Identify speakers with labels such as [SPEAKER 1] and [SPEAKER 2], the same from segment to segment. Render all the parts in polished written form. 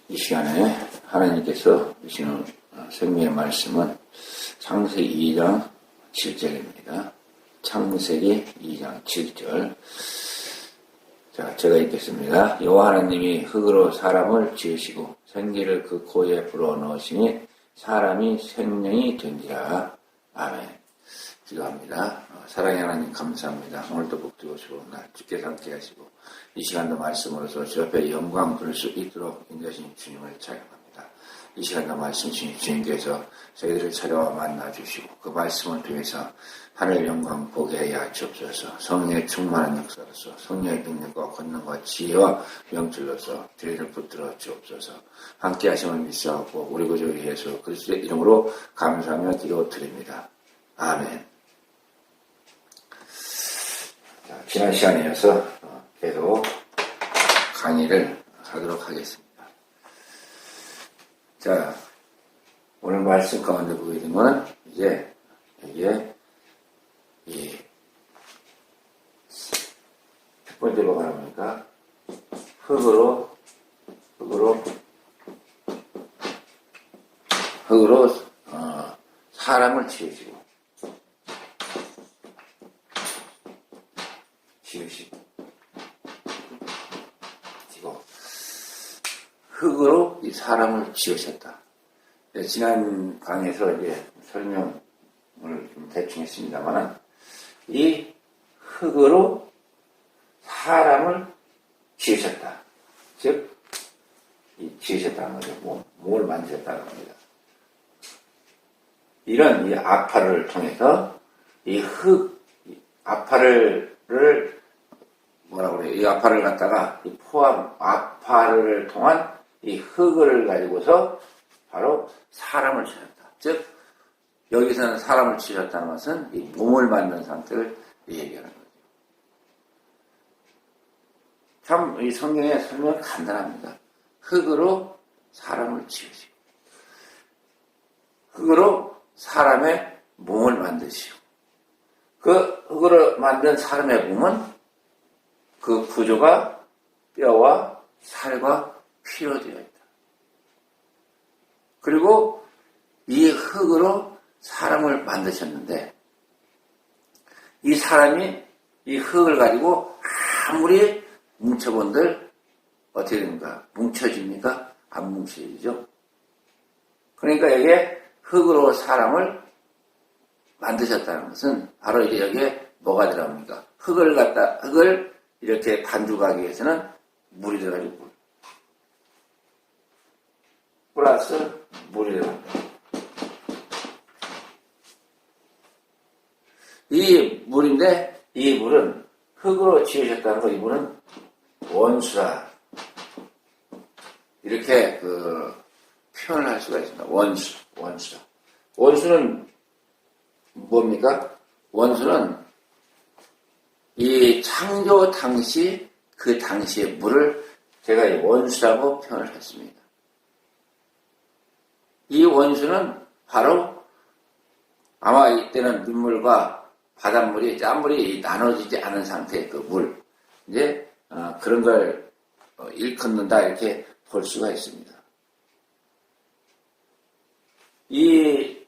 [SPEAKER 1] 이 시간에 하나님께서 주시는 생명의 말씀은 창세기 2장 7절입니다. 창세기 2장 7절. 자, 제가 읽겠습니다. 여호와 하나님이 흙으로 사람을 지으시고 생기를 그 코에 불어넣으시니 사람이 생명이 된지라. 아멘. 기도합니다. 사랑의 하나님 감사합니다. 오늘도 복되고 좋은 날 주께서 함께 하시고 이 시간도 말씀으로서 주 앞에 영광 부를 수 있도록 인도하신 주님을 찬양합니다. 이 시간도 말씀 주님께서 저희들을 찾아와 만나주시고 그 말씀을 통해서 하늘 영광 보게 하여 주옵소서. 성령의 충만한 역사로서 성령의 능력과 권능과 지혜와 명철로서 저희를 붙들어 주옵소서. 함께 하심을 믿사옵고 우리 구주 예수 그리스도의 이름으로 감사하며 기도드립니다. 아멘. 자, 지난 시간에 이어서 계속 강의를 하도록 하겠습니다. 자, 오늘 말씀 가운데 보게 된 거는 이게 첫 번째로 말하니까 흙으로 사람을 지으시고 흙으로 이 사람을 지으셨다. 지난 강의에서 이제 설명을 좀 대충 했습니다만, 이 흙으로 사람을 지으셨다. 즉, 지으셨다는 거죠. 몸을 만드셨다는 겁니다. 이런 이 아파를 통해서 이 아파를 이 아파를 갖다가 이 아파를 통한 이 흙을 가지고서 바로 사람을 지었다. 즉, 여기서는 사람을 지었다는 것은 이 몸을 만든 상태를 얘기하는 거죠. 참, 이 성경의 설명은 간단합니다. 흙으로 사람을 지으시고, 흙으로 사람의 몸을 만드시고, 그 흙으로 만든 사람의 몸은 그 구조가 뼈와 살과 피로 되어 있다. 그리고 이 흙으로 사람을 만드셨는데 이 사람이 이 흙을 가지고 아무리 뭉쳐본들 어떻게 됩니까? 뭉쳐집니까? 안 뭉쳐지죠. 그러니까 여기에 흙으로 사람을 만드셨다는 것은 바로 이제 여기에 뭐가 들어갑니까? 흙을 이렇게 반죽하기 위해서는 물이 들어가죠. 물. 플러스 물이 들어갑니다. 이 물인데 이 물은 흙으로 지으셨다는 거, 이 물은 원수다. 이렇게 표현을 할 수가 있습니다. 원수다. 원수는 뭡니까? 원수는 이 창조 당시 그 당시의 물을 제가 이 원수라고 표현을 했습니다. 이 원수는 바로 아마 이때는 민물과 바닷물이 짠물이 나눠지지 않은 상태의 그 물, 이제 그런 걸 일컫는다 이렇게 볼 수가 있습니다. 이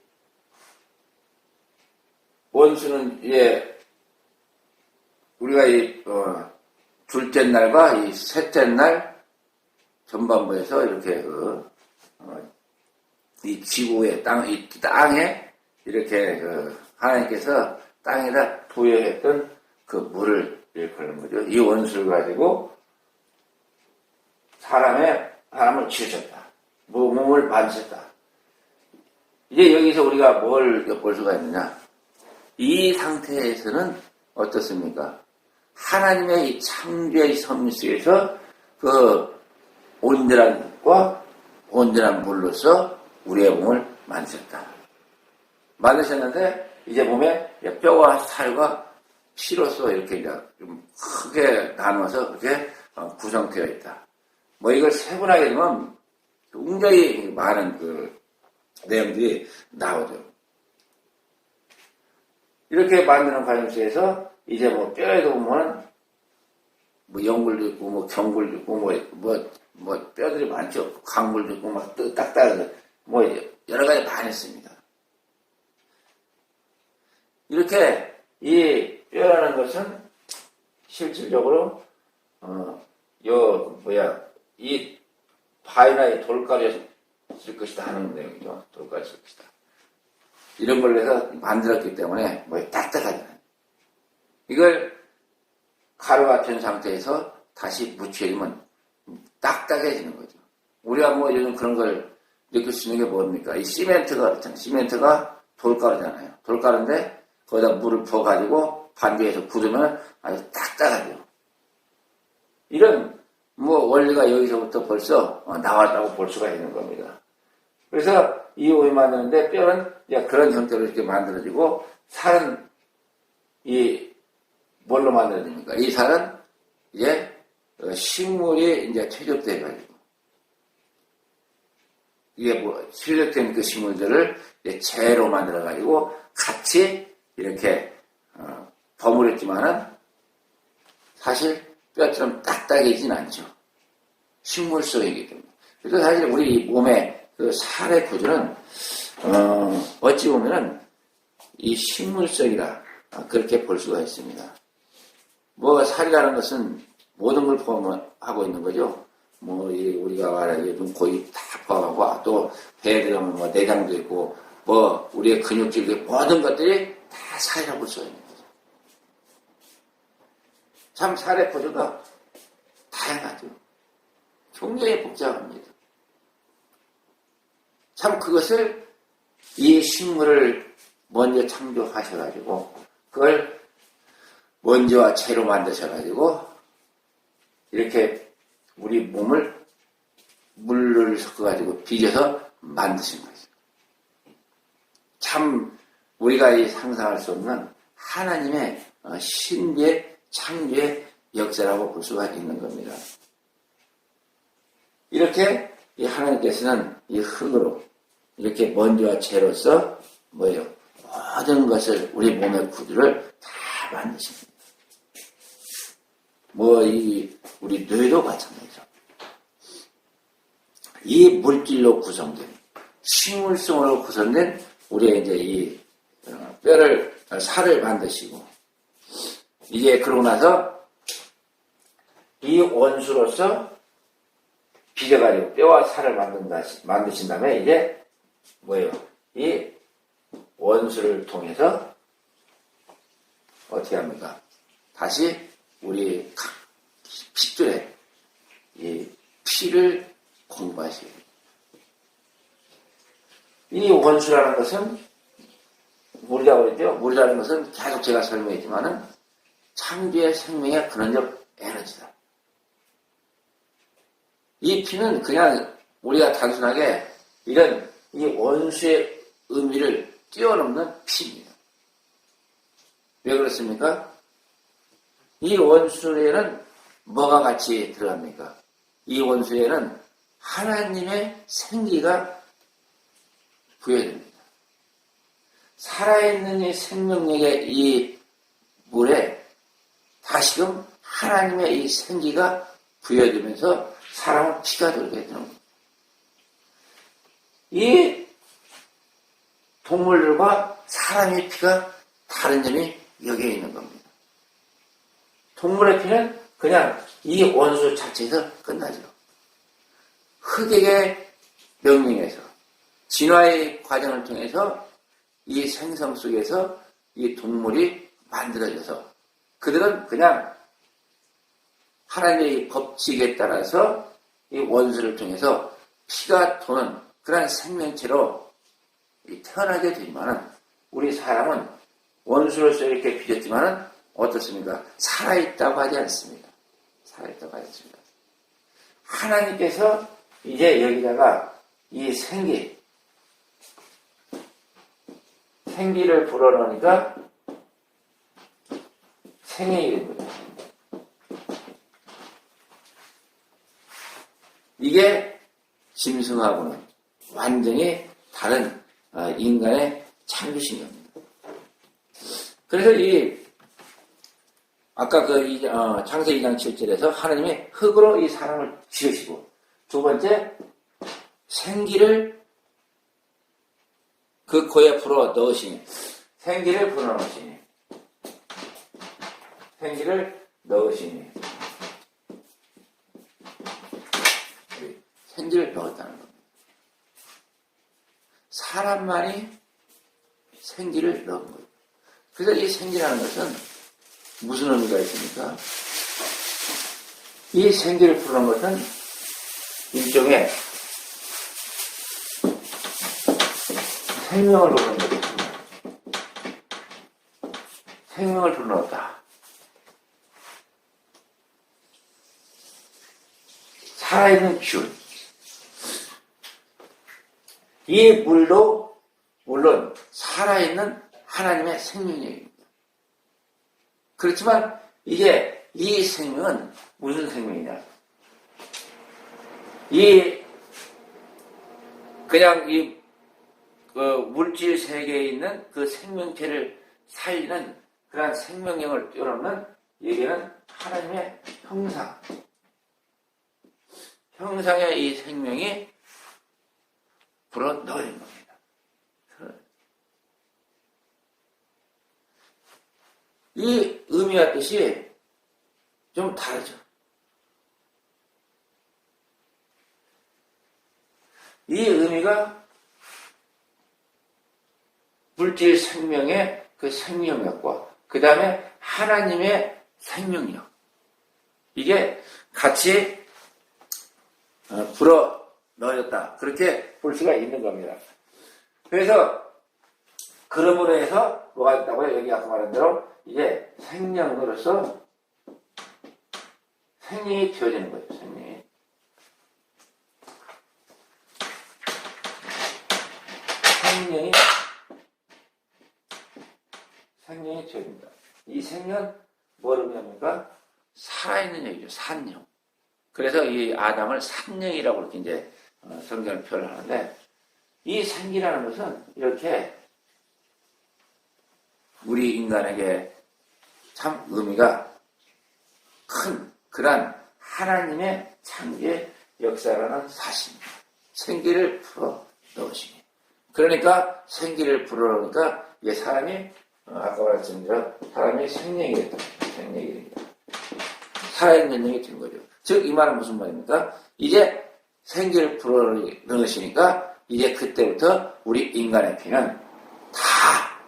[SPEAKER 1] 원수는 이제 우리가 둘째 날과 이 셋째 날 전반부에서 이렇게 이 지구의 이 땅에 이렇게 하나님께서 땅에다 부여했던 그 물을 일컫는 거죠. 이 원수를 가지고 사람을 지으셨다. 몸을 만드셨다. 이제 여기서 우리가 뭘 엿볼 수가 있느냐? 이 상태에서는 어떻습니까? 하나님의 이 창조의 섭리 속에서 그 온전한 것과 온전한 물로서 우리의 몸을 만드셨는데 이제 몸에 뼈와 살과 피로서 이렇게 이제 좀 크게 나눠서 그렇게 구성되어 있다. 이걸 세분하게 되면 굉장히 많은 내용들이 나오죠. 이렇게 만드는 과정 속에서 이제 뼈에도 보면 연골도 있고 경골도 있고 뼈들이 많죠. 광물도 있고 막 딱딱하게 뭐 여러 가지 많이 있습니다. 이렇게 이 뼈라는 것은 실질적으로 이 바위나 이 돌가루에 쓸 것이다 하는 내용이죠. 돌가루에 쓸 것이다. 이런 걸 해서 만들었기 때문에 뭐 딱딱하잖아요. 이걸 가루 같은 상태에서 다시 묻혀주면 딱딱해지는 거죠. 우리가 뭐 요즘 그런 걸 느낄 수 있는 게 뭡니까? 이 시멘트가 그렇잖아요. 시멘트가 돌가루잖아요. 돌가루인데 거기다 물을 부어가지고 반대에서 굳으면 아주 딱딱하죠. 이런 뭐 원리가 여기서부터 벌써 나왔다고 볼 수가 있는 겁니다. 그래서 이 옷을 만드는데 뼈는 그런 형태로 이렇게 만들어지고 살은 뭘로 만들어집니까? 이 살은 이제 식물이 이제 퇴적돼가지고 이게 뭐 퇴적된 그 식물들을 이제 재로 만들어가지고 같이 이렇게 버무렸지만은 사실 뼈처럼 딱딱해지진 않죠. 식물성이기 때문에. 그래서 사실 우리 몸의 그 살의 구조는 어찌 보면은 이 식물성이라 그렇게 볼 수가 있습니다. 뭐 살이라는 것은 모든 걸 포함하고 있는 거죠. 뭐 우리가 말하기에 좀 거의 다 포함하고 또 배에 들어가면 뭐 내장도 있고 뭐 우리의 근육질도 모든 것들이 다 살이라고 볼 수가 있는 거죠. 참 살의 구조가 다양하죠. 굉장히 복잡합니다. 참 그것을 이 식물을 먼저 창조하셔가지고 그걸 먼지와 재로 만드셔가지고 이렇게 우리 몸을 물을 섞어가지고 비벼서 만드신 거죠. 참 우리가 상상할 수 없는 하나님의 신비의 창조의 역사라고 볼 수가 있는 겁니다. 이렇게 이 하나님께서는 이 흙으로 이렇게 먼지와 재로서 모든 것을 우리 몸의 구조를 다 만드십니다. 우리 뇌도 마찬가지죠. 이 물질로 구성된 식물성으로 구성된 우리의 이제 이 살을 만드시고 이제 그러고 나서 이 원수로서 빚어가지고 뼈와 살을 만드신 다음에 이제 이 원수를 통해서 어떻게 합니까? 다시 우리 각 핏줄에 이 피를 공부하시게 됩니다. 이 원수라는 것은 물이라고 그랬죠. 물이라는 것은 계속 제가 설명했지만은 창조의 생명의 근원적 에너지다. 이 피는 그냥 우리가 단순하게 이런 이 원수의 의미를 뛰어넘는 피입니다. 왜 그렇습니까? 이 원수에는 뭐가 같이 들어갑니까? 이 원수에는 하나님의 생기가 부여됩니다. 살아있는 이 생명력의 이 물에 다시금 하나님의 이 생기가 부여되면서 사람은 피가 돌게 되는 겁니다. 이 동물들과 사람의 피가 다른 점이 여기에 있는 겁니다. 동물의 피는 그냥 이 원수 자체에서 끝나죠. 흑액의 명령에서 진화의 과정을 통해서 이 생성 속에서 이 동물이 만들어져서 그들은 그냥 하나님의 법칙에 따라서 이 원수를 통해서 피가 도는 그런 생명체로 태어나게 되지만은 우리 사람은 원수로서 이렇게 빚었지만은 어떻습니까? 살아있다고 하지 않습니다. 살아있다고 하지 않습니다. 하나님께서 이제 여기다가 이 생기를 불어넣으니까 생명이 된 거죠. 이게 짐승하고는 완전히 다른 인간의 창조신 겁니다. 그래서 아까 창세기 2장 7절에서 하나님이 흙으로 이 사람을 지으시고 두 번째, 생기를 그 코에 불어 넣으시니, 생기를 불어 넣으시니, 생기를 넣으시니, 생기를 넣었다는 겁니다. 사람만이 생기를 넣은 거예요. 그래서 이 생기라는 것은 무슨 의미가 있습니까? 이 생기를 불어넣은 것은 일종의 생명을 불어넣은 거죠. 생명을 불어넣었다. 살아있는 균. 이 물도 물론 살아있는 하나님의 생명력입니다. 그렇지만 이게 이 생명은 무슨 생명이냐? 그냥 그 물질 세계에 있는 그 생명체를 살리는 그러한 생명력을 뛰어넘는 얘기는 하나님의 형상. 형상의 이 생명이 불어 넣어진 겁니다. 이 의미와 뜻이 좀 다르죠. 이 의미가 물질 생명의 그 생명력과 그 다음에 하나님의 생명력, 이게 같이 불어 넣어졌다, 그렇게 볼 수가 있는 겁니다. 그래서 그러므로 해서 뭐가 있다고요? 여기 아까 말한 대로 이제 생명으로서 생명이 되어지는 거죠. 생명이 되어진다. 이 생명 뭐를 의미합니까? 살아있는 얘기죠. 산영. 그래서 이 아담을 산영이라고 이렇게 이제 성경을 표현하는데, 이 생기라는 것은 이렇게 우리 인간에게 참 의미가 큰 그런 하나님의 창조의 역사라는 사실입니다. 생기를 풀어 넣으시니. 그러니까 생기를 불어 넣으니까 이게 사람이 아까 말씀드린 사람이 생명이 됐다. 생명이 됩니다. 살아있는 영이 된 거죠. 즉 이 말은 무슨 말입니까? 이제 생기를 불어 넣으시니까 이제 그때부터 우리 인간의 피는 다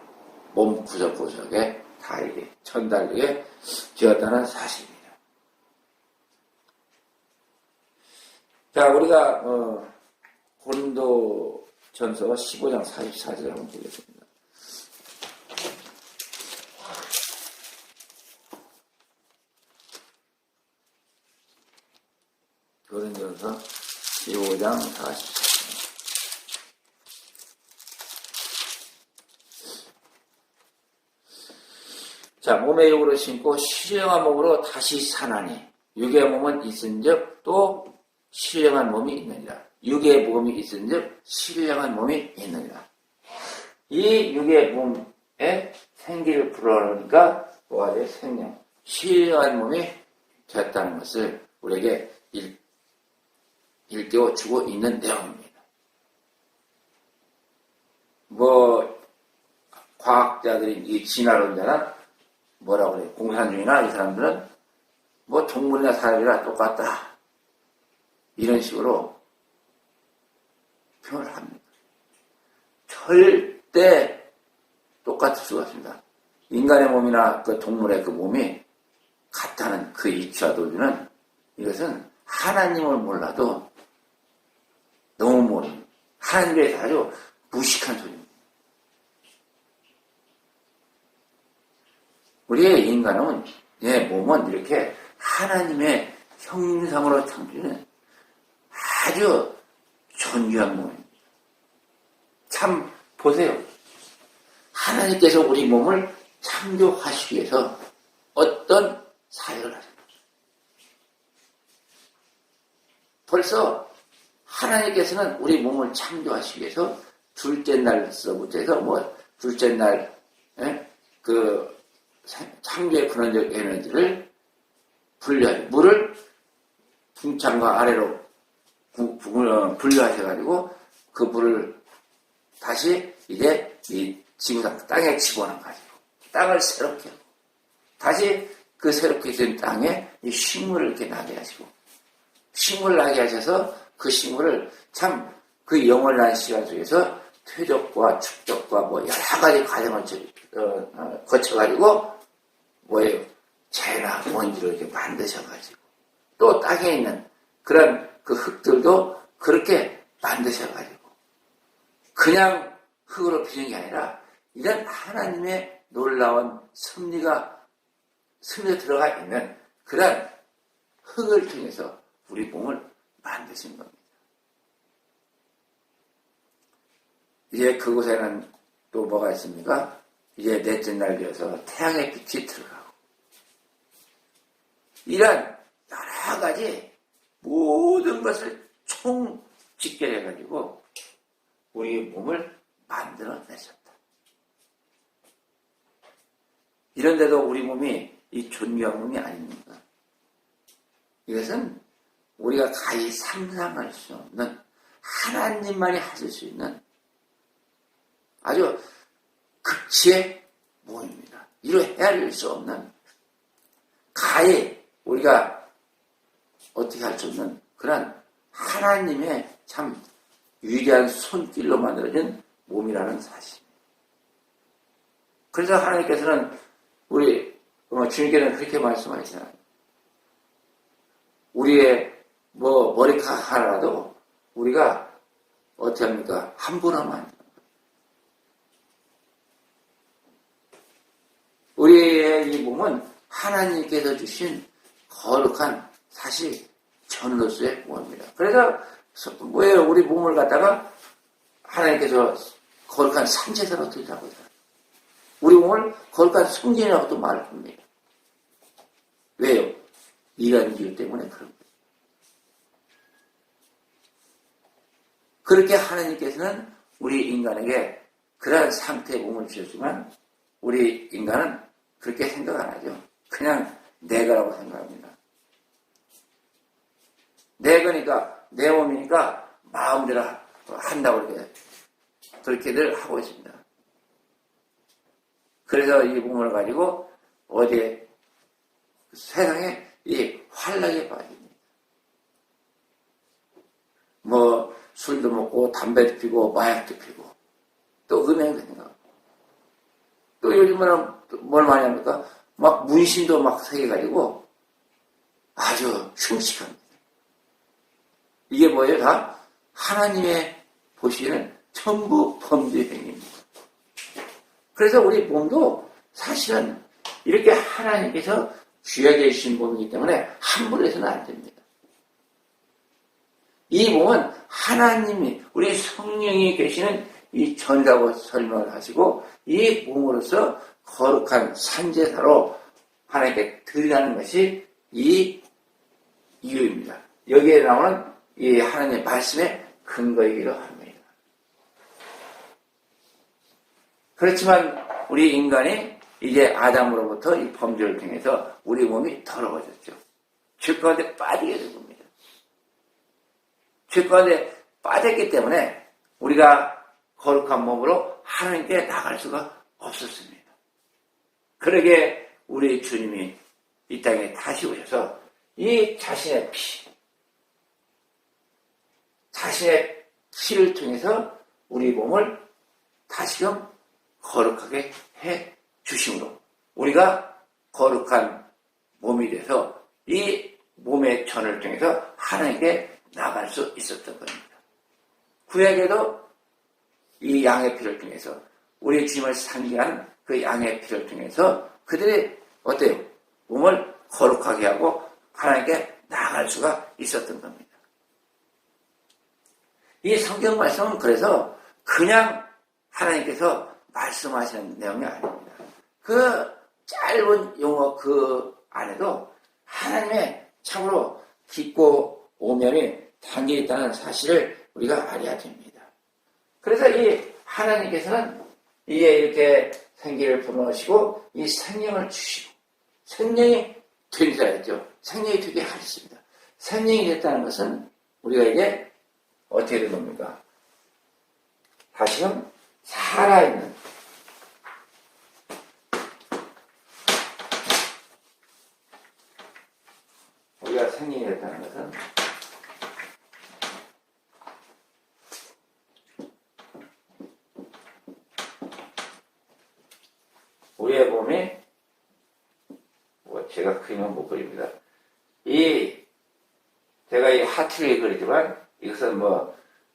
[SPEAKER 1] 몸 구석구석에 다 이게 전달되게 되었다는 사실입니다. 자, 우리가 고린도전서 15장 44절 한번 보겠습니다. 고린도전서 15장 44절. 자, 몸의 육으로 신고 신령한 몸으로 다시 사나니, 육의 몸은 있은즉 또 신령한 몸이 있느니라. 육의 몸이 있은즉 신령한 몸이 있느니라. 이 육의 몸에 생기를 불어넣으니까 뭐가 돼? 생명, 신령한 몸이 되었다는 것을 우리에게 일깨워 주고 있는 내용입니다. 과학자들이 이 진화론자나 뭐라고 그래, 공산주의나 이 사람들은 동물이나 사람이나 똑같다, 이런 식으로 표현을 합니다. 절대 똑같을 수가 없습니다. 인간의 몸이나 그 동물의 그 몸이 같다는 그 이치와 도리는, 이것은 하나님을 몰라도 너무 모르는, 하나님에 대해서 아주 무식한 소리입니다. 우리의 인간은, 몸은 이렇게 하나님의 형상으로 창조된 아주 존귀한 몸입니다. 참 보세요. 하나님께서 우리 몸을 창조하시기 위해서 어떤 사역을 하십니까? 벌써 하나님께서는 우리 몸을 창조하시기 위해서 둘째 날서부터 해서 둘째 날 그 창조의 근원적 에너지를 분리하고 물을 붕창과 아래로 분류하셔가지고 그 불을 다시 이제 이 지구상 땅에 집어넣어가지고 땅을 새롭게 하고 다시 그 새롭게 된 땅에 이 식물을 이렇게 나게 하시고 식물을 나게 하셔서 그 식물을 참 그 영원한 시간 속에서 퇴적과 축적과 뭐 여러 가지 과정을 거쳐가지고 뭐예요? 재나 먼지를 이렇게 만드셔가지고 또 땅에 있는 그런 그 흙들도 그렇게 만드셔가지고 그냥 흙으로 비는 게 아니라 이런 하나님의 놀라운 섭리가 들어가 있는 그런 흙을 통해서 우리 몸을 만드신 겁니다. 이제 그곳에는 또 뭐가 있습니까? 이제 넷째 날 되어서 태양의 빛이 들어가고 이런 여러 가지 모든 것을 총 집결해가지고 우리 몸을 만들어내셨다. 이런데도 우리 몸이 이 존귀한 몸이 아닙니까? 이것은 우리가 가히 상상할 수 없는 하나님만이 하실 수 있는 아주 극치의 몸입니다. 이루 헤아릴 수 없는 가히 우리가 어떻게 할 수 없는 그런 하나님의 참 위대한 손길로 만들어진 몸이라는 사실입니다. 그래서 하나님께서는 우리 주님께는 그렇게 말씀하시잖아요. 우리의 머리카락 하나라도 우리가 어떻게 합니까? 함부로 하면 안 돼요. 우리의 이 몸은 하나님께서 주신 거룩한 사실 전으로서의 몸입니다. 그래서 왜 우리 몸을 갖다가 하나님께서 거룩한 산제사로 드리라고 해요. 우리 몸을 거룩한 성전이라고도 말을 합니다. 왜요? 이런 이유 때문에 그런 거예요. 그렇게 하나님께서는 우리 인간에게 그러한 상태의 몸을 주셨지만 우리 인간은 그렇게 생각 안 하죠. 그냥 내가라고 생각합니다. 내 거니까 내 몸이니까 마음대로 한다고 그렇게들 하고 있습니다. 그래서 이 몸을 가지고 어디에 세상에 이 환락에 빠집니다. 술도 먹고 담배도 피고 마약도 피고 또 음행도 생각하고 또 요즘은 뭘 많이 합니까? 막 문신도 막 새겨가지고 아주 흉측합니다. 이게 뭐예요? 다 하나님의 보시기에는 전부 범죄 행위입니다. 그래서 우리 몸도 사실은 이렇게 하나님께서 귀하게 주신 몸이기 때문에 함부로 해서는 안 됩니다. 이 몸은 하나님이 우리 성령이 계시는 이 전이라고 설명을 하시고 이 몸으로서 거룩한 산제사로 하나님께 드리라는 것이 이 이유입니다. 여기에 나오는 이 하나님의 말씀의 근거이기도 합니다. 그렇지만 우리 인간이 이제 아담으로부터 이 범죄를 통해서 우리 몸이 더러워졌죠. 죄 가운데 빠지게 된 겁니다. 죄 가운데 빠졌기 때문에 우리가 거룩한 몸으로 하나님께 나갈 수가 없었습니다. 그러게 우리 주님이 이 땅에 다시 오셔서 이 자신의 피를 통해서 우리 몸을 다시금 거룩하게 해 주심으로 우리가 거룩한 몸이 돼서 이 몸의 전을 통해서 하나님께 나갈 수 있었던 겁니다. 구약에도 이 양의 피를 통해서 우리 주님을 상징한 그 양의 피를 통해서 그들이 어때요? 몸을 거룩하게 하고 하나님께 나아갈 수가 있었던 겁니다. 이 성경 말씀은 그래서 그냥 하나님께서 말씀하시는 내용이 아닙니다. 그 짧은 용어 그 안에도 하나님의 참으로 깊고 오면이 담겨 있다는 사실을 우리가 알아야 됩니다. 그래서 이 하나님께서는 이에 이렇게 생기를 불어넣으시고 이 생명을 주시고 생명이 되리라 했죠. 생명이 되게 하셨습니다. 생명이 됐다는 것은 우리가 이제 어떻게 된 겁니까? 다시금 살아있는 우리가 생명이 됐다는 것은 우리의 몸이 제가 그림은 못 그립니다. 제가 이 하트를 그리지만 이것은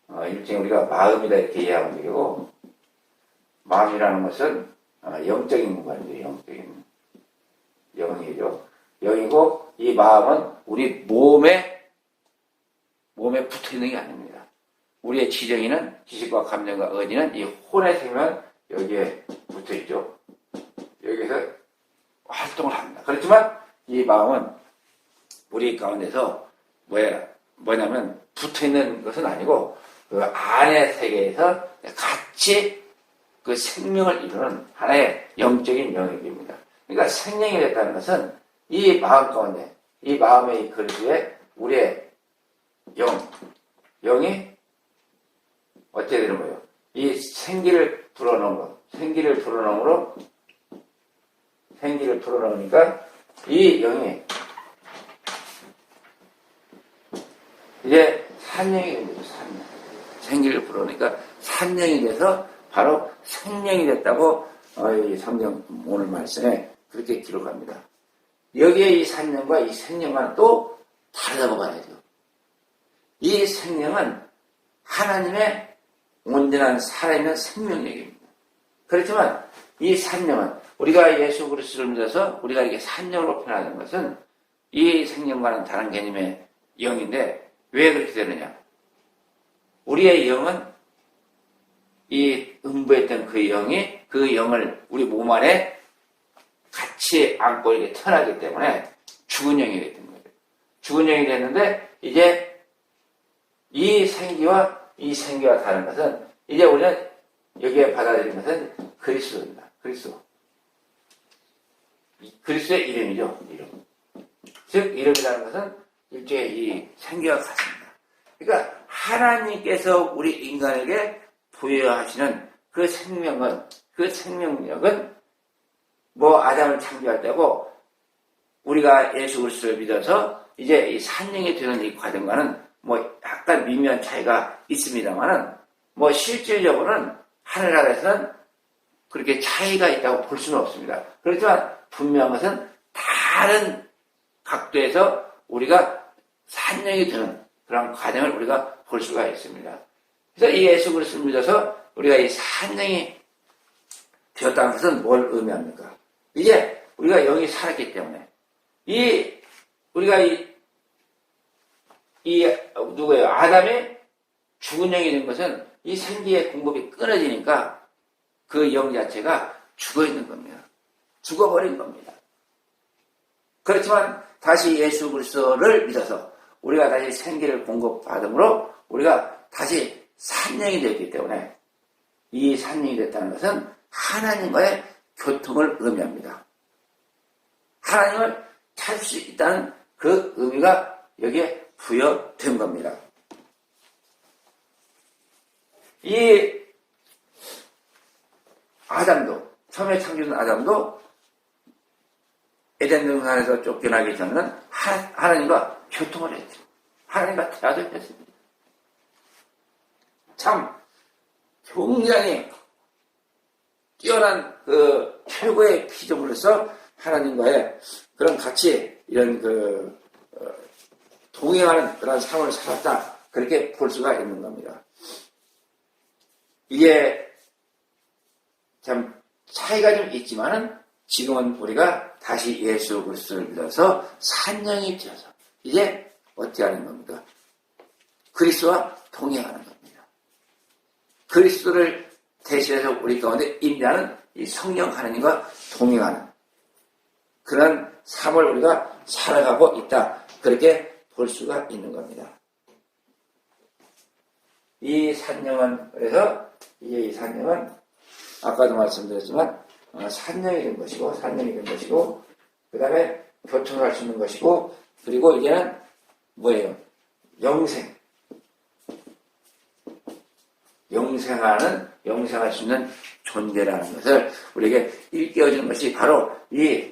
[SPEAKER 1] 일종의 우리가 마음이다 이렇게 이해하면 되고, 마음이라는 것은 영적인 공간이죠. 영적인 영이죠. 영이고 이 마음은 우리 몸에 붙어 있는 게 아닙니다. 우리의 지정이는 지식과 감정과 의지는 이 혼의 생명 여기에 붙어 있죠. 여기서 활동을 합니다. 그렇지만 이 마음은 우리 가운데서 뭐냐면 붙어 있는 것은 아니고 그 안의 세계에서 같이 그 생명을 이루는 하나의 영적인 영역입니다. 그러니까 생명이 됐다는 것은 이 마음 가운데, 이 마음의 이 그릇에 우리의 영이 어떻게 되는 거예요? 이 생기를 불어넣은 것, 생기를 불어넣으니까 이 영이 이제 산령이 된 거죠. 산령. 생기를 불어넣으니까 산령이 돼서 바로 생명이 됐다고 이 성경 오늘 말씀에 그렇게 기록합니다. 여기에 이 산령과 이 생명과는 또 다르다고 봐야죠. 이 생명은 하나님의 온전한 살아있는 생명력입니다. 그렇지만 이 산령은 우리가 예수 그리스도를 믿어서 우리가 이렇게 산령으로 표현하는 것은 이 생명과는 다른 개념의 영인데 왜 그렇게 되느냐? 우리의 영은 이 음부했던 그 영이 그 영을 우리 몸 안에 같이 안고 이렇게 태어나기 때문에 죽은 영이 됐던 거예요. 죽은 영이 됐는데 이제 이 생기와 다른 것은 이제 우리는 여기에 받아들인 것은 그리스도입니다. 그리스도의 이름이죠. 이름. 즉 이름이라는 것은 일종의 이 생기와 같습니다. 그러니까 하나님께서 우리 인간에게 부여하시는 그 생명력은 아담을 창조할 때고 우리가 예수 그리스도를 믿어서 이제 이 산령이 되는 이 과정과는 약간 미묘한 차이가 있습니다만은 실질적으로는 하늘나라에서는 그렇게 차이가 있다고 볼 수는 없습니다. 그렇지만 분명한 것은 다른 각도에서 우리가 산령이 되는 그런 과정을 우리가 볼 수가 있습니다. 그래서 이 예수 그리스도를 믿어서 우리가 이 산령이 되었다는 것은 뭘 의미합니까? 이제 우리가 영이 살았기 때문에 우리가 누구예요? 아담이 죽은 영이 된 것은 이 생기의 공급이 끊어지니까 그 영 자체가 죽어 있는 겁니다. 죽어버린 겁니다. 그렇지만 다시 예수 그리스도를 믿어서 우리가 다시 생기를 공급받음으로 우리가 다시 산령이 되었기 때문에 이 산령이 됐다는 것은 하나님과의 교통을 의미합니다. 하나님을 찾을 수 있다는 그 의미가 여기에 부여된 겁니다. 이 아담도, 처음에 창조된 아담도 에덴 동산에서 쫓겨나기 전에는 하나님과 교통을 했죠. 하나님과 대화를 했습니다. 참 굉장히 뛰어난 그 최고의 피조물로서 하나님과의 그런 같이 이런 동행하는 그런 삶을 살았다. 그렇게 볼 수가 있는 겁니다. 이게 참 차이가 좀 있지만은 지금은 우리가 다시 예수 그리스도를 믿어서 산령이 되어서 이제 어떻게 하는 겁니까? 그리스도와 동행하는 겁니다. 그리스도를 대신해서 우리 가운데 임재하는 이 성령 하나님과 동행하는 그런 삶을 우리가 살아가고 있다. 그렇게 볼 수가 있는 겁니다. 이 산령은 그래서 이 산령은 아까도 말씀드렸지만 산령이 된 것이고 그 다음에 교통을 할 수 있는 것이고 그리고 이제는 뭐예요? 영생. 영생할 수 있는 존재라는 것을 우리에게 일깨워주는 것이 바로 이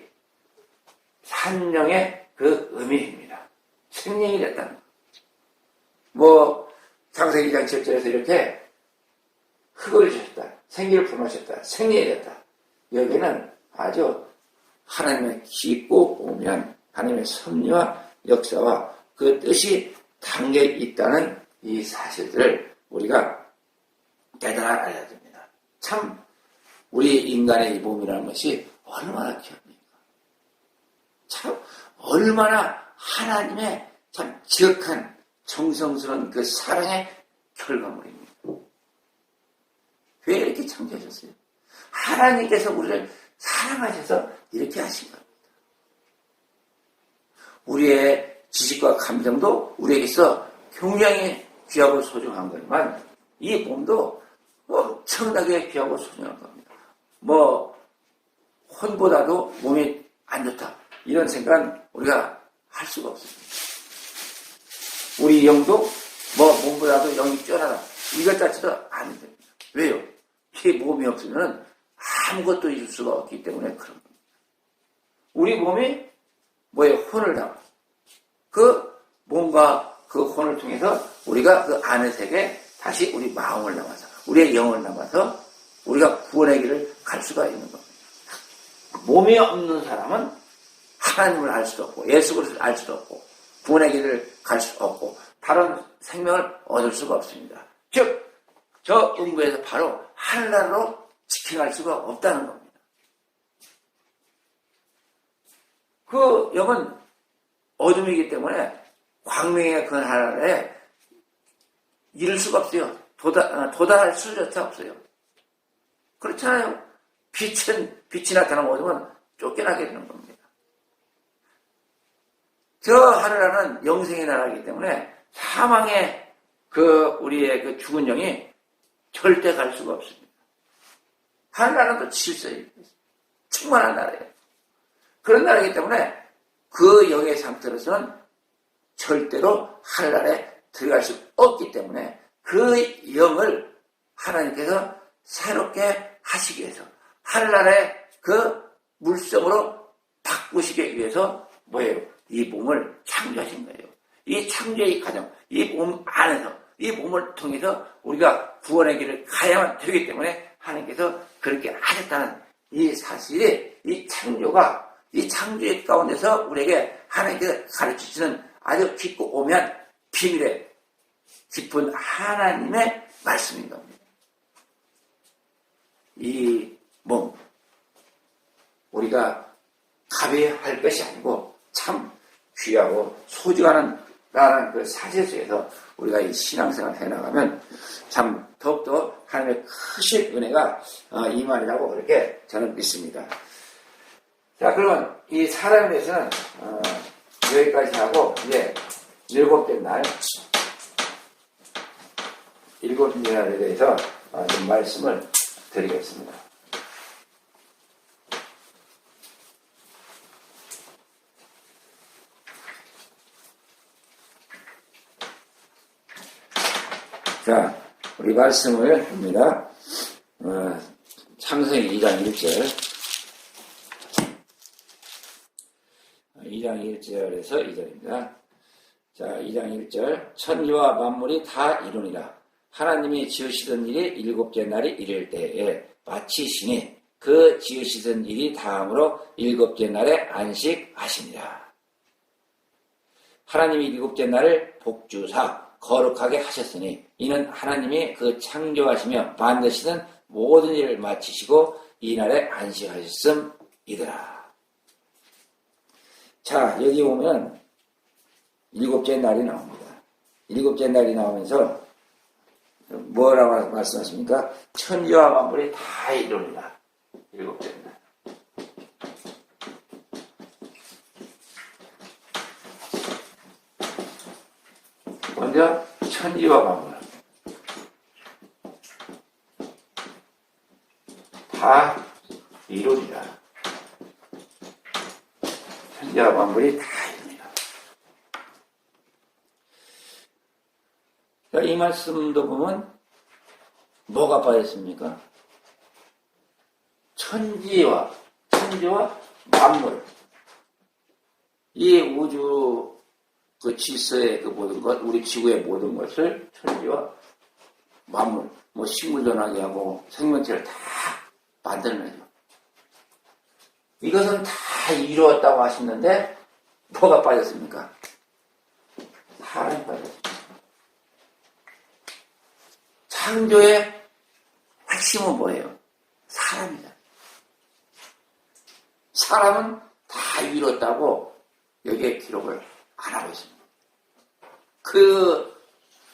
[SPEAKER 1] 산령의 그 의미입니다. 생명이 됐다는 것. 뭐 창세기 2장 7절에서 이렇게 흙을 주셨다. 생기를 품으셨다. 생명이 됐다. 여기는 아주 하나님의 깊고 오묘한 하나님의 섭리와 역사와 그 뜻이 담겨 있다는 이 사실들을 우리가 깨달아 알아야 됩니다. 참 우리 인간의 이 몸이라는 것이 얼마나 귀합니까? 참 얼마나 하나님의 참 지극한 정성스러운 그 사랑의 결과물입니다. 왜 이렇게 창조하셨어요? 하나님께서 우리를 사랑하셔서 이렇게 하신 겁니다. 우리의 지식과 감정도 우리에게서 굉장히 귀하고 소중한 거지만 이 몸도 엄청나게 귀하고 소중한 겁니다. 뭐 혼보다도 몸이 안 좋다 이런 생각은 우리가 할 수가 없습니다. 우리 영도 뭐 몸보다도 영이 뛰어나다 이것 자체도 안 됩니다. 왜요? 이 몸이 없으면 아무것도 이룰 수가 없기 때문에 그런 겁니다. 우리 몸이 뭐에 혼을 담아 그 몸과 그 혼을 통해서 우리가 그 안의 세계에 다시 우리 마음을 담아서 우리의 영을 담아서 우리가 구원의 길을 갈 수가 있는 겁니다. 몸이 없는 사람은 하나님을 알 수도 없고 예수 그리스도를 알 수도 없고 구원의 길을 갈 수 없고 다른 생명을 얻을 수가 없습니다. 즉 저 음부에서 바로 하늘나라로 직행할 수가 없다는 겁니다. 그 영은 어둠이기 때문에 광명의 그 하늘에 이룰 수가 없어요. 도달할 수조차 없어요. 그렇잖아요. 빛이 나타나면 어둠은 쫓겨나게 되는 겁니다. 저 하늘나라는 영생의 나라이기 때문에 사망의 우리의 그 죽은 영이 절대 갈 수가 없습니다. 하늘나라는 또 질서예요. 충만한 나라예요. 그런 나라이기 때문에 그 영의 상태로서는 절대로 하늘나라에 들어갈 수 없기 때문에 그 영을 하나님께서 새롭게 하시기 위해서 하늘나라의 그 물성으로 바꾸시기 위해서 뭐예요? 이 몸을 창조하신 거예요. 이 창조의 과정, 이 몸 안에서 이 몸을 통해서 우리가 구원의 길을 가야만 되기 때문에 하나님께서 그렇게 하셨다는 이 사실이 이 창조가 이 창조의 가운데서 우리에게 하나님께서 가르치시는 아주 깊고 오묘한 비밀의 깊은 하나님의 말씀인 겁니다. 이 몸 우리가 가벼워할 것이 아니고 참 귀하고 소중한 그 사실 속에서 우리가 이 신앙생활을 해나가면 참 더욱더 하나님의 크신 은혜가 임하리라고 그렇게 저는 믿습니다. 자, 그러면 이 사람에 대해서는 여기까지 하고 이제 일곱째 날에 대해서 좀 말씀을 드리겠습니다. 자, 우리 말씀을 합니다. 창세기 2장 1절. 2장 1절에서 2절입니다. 자, 2장 1절. 천지와 만물이 다 이루니라. 하나님이 지으시던 일이 일곱째 날이 이를 때에 마치시니 그 지으시던 일이 다음으로 일곱째 날에 안식하시니라. 하나님이 일곱째 날을 복주사 거룩하게 하셨으니 이는 하나님이 그 창조하시며 만드시는 모든 일을 마치시고 이 날에 안식하셨음이더라. 자, 여기 보면 일곱째 날이 나옵니다. 일곱째 날이 나오면서 뭐라고 말씀하십니까? 천지와 만물이 다 이루니라. 일곱째 날. 먼저 천지와 만물 다 이루니라. 천지와 만물이 다 이루니라. 이 말씀도 보면 뭐가 빠졌습니까? 천지와 만물. 이 우주 그 질서의 그 모든 것, 우리 지구의 모든 것을 천지와 만물, 뭐 식물 전하게 하고 생명체를 다 만들어내죠. 이것은 다 이루었다고 하시는데 뭐가 빠졌습니까? 사람이 빠졌습니다. 창조의 핵심은 뭐예요? 사람이다. 사람은 다 이뤘다고 여기에 기록을 안 하고 있습니다. 그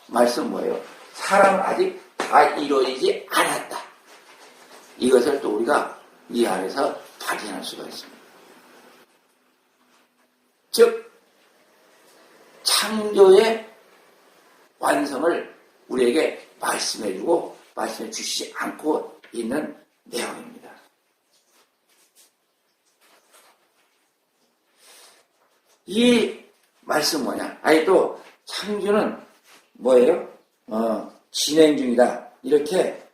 [SPEAKER 1] 말씀 뭐예요? 사람은 아직 다 이루어지지 않았다. 이것을 또 우리가 이 안에서 발견할 수가 있습니다. 즉 창조의 완성을 우리에게 말씀해주고 말씀해 주시지 않고 있는 내용입니다. 이 말씀 뭐냐? 아니 또 창조는 뭐예요? 진행 중이다. 이렇게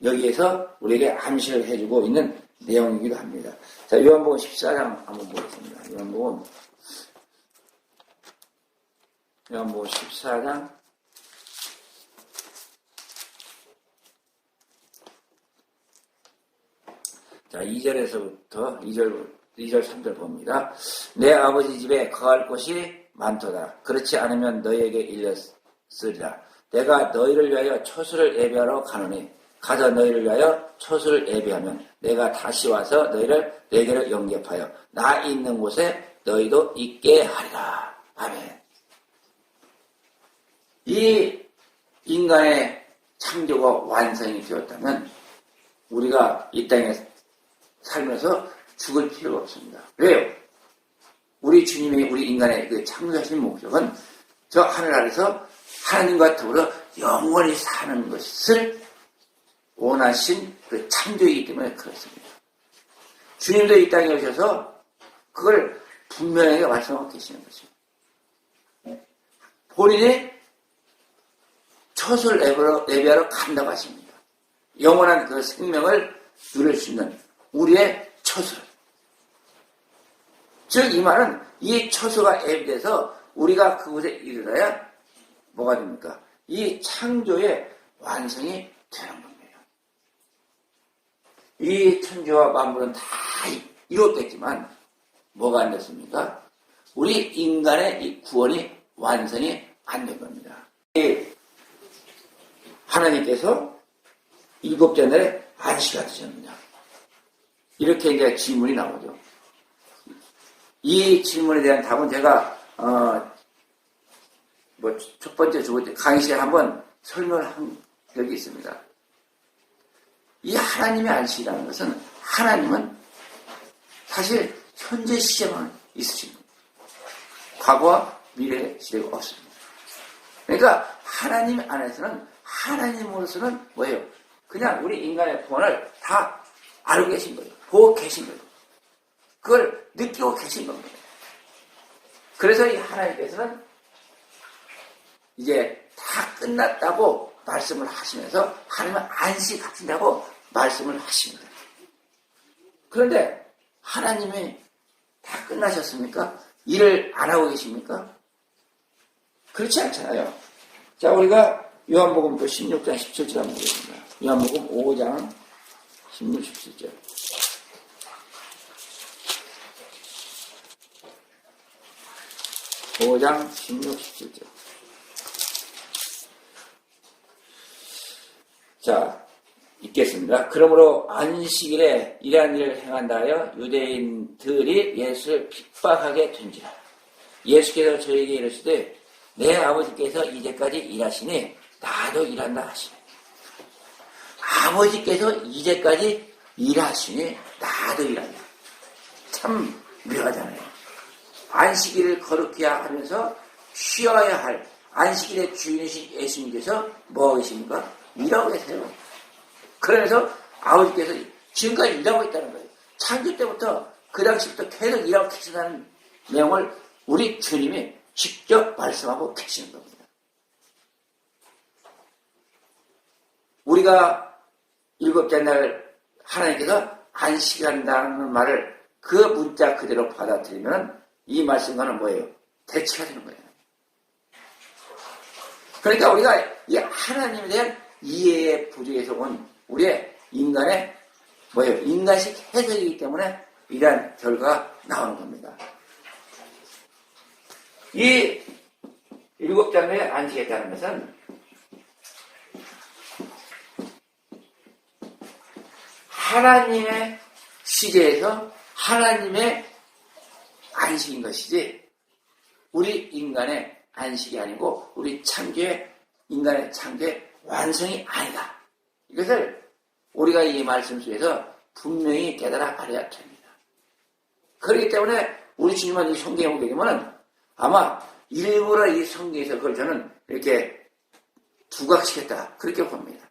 [SPEAKER 1] 여기에서 우리에게 암시를 해주고 있는 내용이기도 합니다. 자, 요한복음 14장 한번 보겠습니다. 요한복음 14장 자, 2절에서부터 2절 3절 봅니다. 내 아버지 집에 거할 곳이 많도다. 그렇지 않으면 너희에게 일렀으리라. 내가 너희를 위하여 초소를 예배하러 가노니 가서 너희를 위하여 초소를 예배하면 내가 다시 와서 너희를 내게로 영접하여 나 있는 곳에 너희도 있게 하리라. 아멘. 이 인간의 창조가 완성이 되었다면 우리가 이 땅에 살면서 죽을 필요가 없습니다. 왜요? 우리 주님이 우리 인간의 그 창조하신 목적은 저 하늘 아래서 하나님과 더불어 영원히 사는 것을 원하신 그 창조이기 때문에 그렇습니다. 주님도 이 땅에 오셔서 그걸 분명하게 말씀하고 계시는 거죠. 본인이 초소를 예배하러 간다고 하십니다. 영원한 그 생명을 누릴 수 있는 우리의 초소. 즉, 이 말은 이 초소가 예배돼서 우리가 그곳에 이르러야 뭐가 됩니까? 이 창조의 완성이 되는 겁니다. 이 천지와 만물은 다 이뤘겠지만 뭐가 안 됐습니까? 우리 인간의 이 구원이 완성이 안 된 겁니다. 하나님께서 7째 날에 안식을 하셨느냐? 이렇게 이제 질문이 나오죠. 이 질문에 대한 답은 제가 첫 번째, 두 번째 강의실에 한번 설명을 한 적이 있습니다. 이 하나님의 안식이라는 것은 하나님은 사실 현재 시제만 있으십니다. 과거와 미래 시대가 없습니다. 그러니까 하나님 안에서는 하나님으로서는 뭐예요? 그냥 우리 인간의 구원을 다 알고 계신 거예요. 보고 계신 거예요. 그걸 느끼고 계신 겁니다. 그래서 이 하나님께서는 이제 다 끝났다고 말씀을 하시면서 하나님은 안식하신다고 말씀을 하십니다. 그런데 하나님이 다 끝나셨습니까? 일을 안 하고 계십니까? 그렇지 않잖아요. 자, 우리가 요한복음 또 16장 17절 한번 보겠습니다. 요한복음 5장 16, 17절. (5장 16, 17절) 자, 읽겠습니다. 그러므로 안식일에 이러한 일을 행한다 하여 유대인들이 예수를 핍박하게 된지라. 예수께서 저에게 이르시되 내 아버지께서 이제까지 일하시니 나도 일한다 하시네. 아버지께서 이제까지 일하시니 나도 일한다. 참 묘하잖아요. 안식일을 거룩히 하면서 쉬어야 할 안식일의 주인이신 예수님께서 뭐하고 계십니까? 일하고 계세요. 그러면서 아버지께서 지금까지 일하고 있다는 거예요. 창조 때부터 그 당시부터 계속 일하고 계시다는 내용을 우리 주님이 직접 말씀하고 계시는 겁니다. 우리가 일곱째 날 하나님께서 안식한다는 말을 그 문자 그대로 받아들이면 이 말씀과는 뭐예요? 대치가 되는 거예요. 그러니까 우리가 이 하나님에 대한 이해의 부족에서 온 우리의 인간의 뭐예요? 인간식 해석이기 때문에 이러한 결과가 나오는 겁니다. 이 일곱 장로의 안식했다는 것은 하나님의 시대에서 하나님의 안식인 것이지 우리 인간의 안식이 아니고 우리 창조의 인간의 창조의 완성이 아니다. 이것을 우리가 이 말씀 속에서 분명히 깨달아 알아야 됩니다. 그렇기 때문에 우리 주님은 이 성경에 보게 되면 아마 일부러 이 성경에서 그걸 저는 이렇게 두각시켰다 그렇게 봅니다.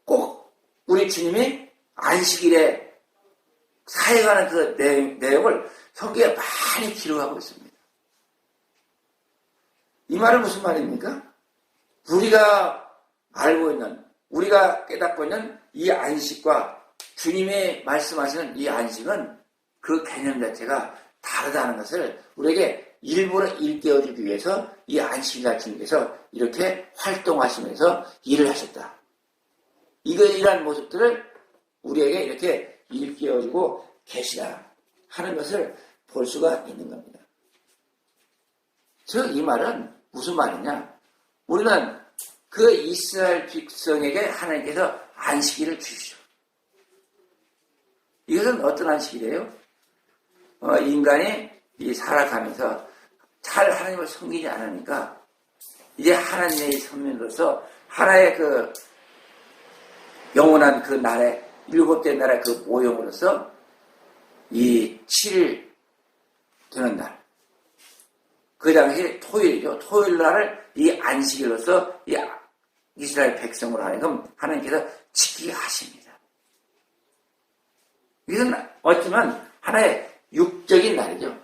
[SPEAKER 1] 꼭 우리 주님이 안식일에 사역하는 그 내용을 성경에 많이 기록하고 있습니다. 이 말은 무슨 말입니까? 우리가 알고 있는, 우리가 깨닫고 있는 이 안식과 주님이 말씀하시는 이 안식은 그 개념 자체가 다르다는 것을 우리에게 일부러 일깨워주기 위해서 이 안식일 주님께서 이렇게 활동하시면서 일을 하셨다. 이러한 모습들을 우리에게 이렇게 일깨워주고 계시다 하는 것을 볼 수가 있는 겁니다. 즉, 이 말은 무슨 말이냐? 우리는 그 이스라엘 백성에게 하나님께서 안식일을 주시죠. 이것은 어떤 안식이래요? 인간이 살아가면서 잘 하나님을 섬기지 않으니까 이제 하나님의 선민으로서 하나의 그 영원한 그 날에 일곱째 날의 그 모형으로서 이 7일 되는 날, 그 당시 토요일이죠. 토요일 날을 이 안식일로서 이 이스라엘 백성으로 하여금 하나님께서 지키게 하십니다. 이것은 어쩌면 하나의 육적인 날이죠.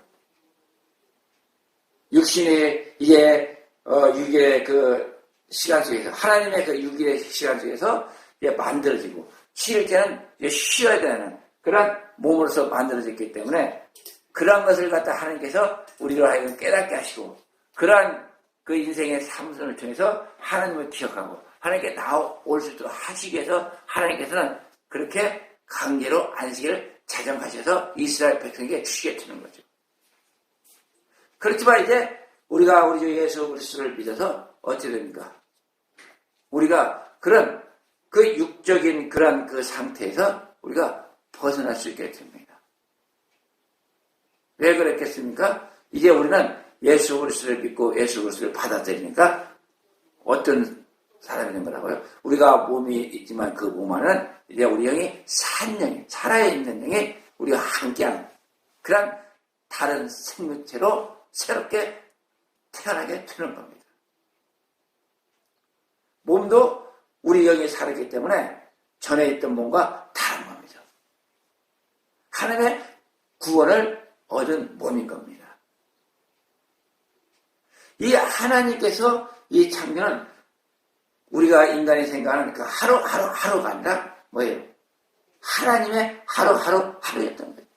[SPEAKER 1] 육신의 이제 6일의 그 시간 속에서 하나님의 그 6일의 시간 속에서 이제 만들어지고 7일째는 이제 쉬어야 되는 그런 몸으로서 만들어졌기 때문에 그러한 것을 갖다 하나님께서 우리로 하여금 깨닫게 하시고 그러한 그 인생의 삶을 통해서 하나님을 기억하고 하나님께 나올 수 있도록 하시기 위해서 하나님께서는 그렇게 강제로 안식일을 자정하셔서 이스라엘 백성에게 주시게 되는 거죠. 그렇지만 이제 우리가 우리 주 예수 그리스도를 믿어서 어찌 됩니까? 우리가 그런 그 육적인 그런 그 상태에서 우리가 벗어날 수 있게 됩니다. 왜 그랬겠습니까? 이제 우리는 예수 그리스도를 믿고 예수 그리스도를 받아들이니까 어떤 사람이 된 거라고요? 우리가 몸이 있지만 그 몸 안은 이제 우리 영이 산 영이, 살아있는 영이 우리가 함께하는 그런 다른 생명체로 새롭게 태어나게 되는 겁니다. 몸도 우리 영이 살았기 때문에 전에 있던 몸과 다른 몸이죠. 하나님의 구원을 얻은 몸인 겁니다. 이 하나님께서 이 창조는 우리가 인간이 생각하는 그 하루가 아니라 뭐예요? 하나님의 하루였던 거예요.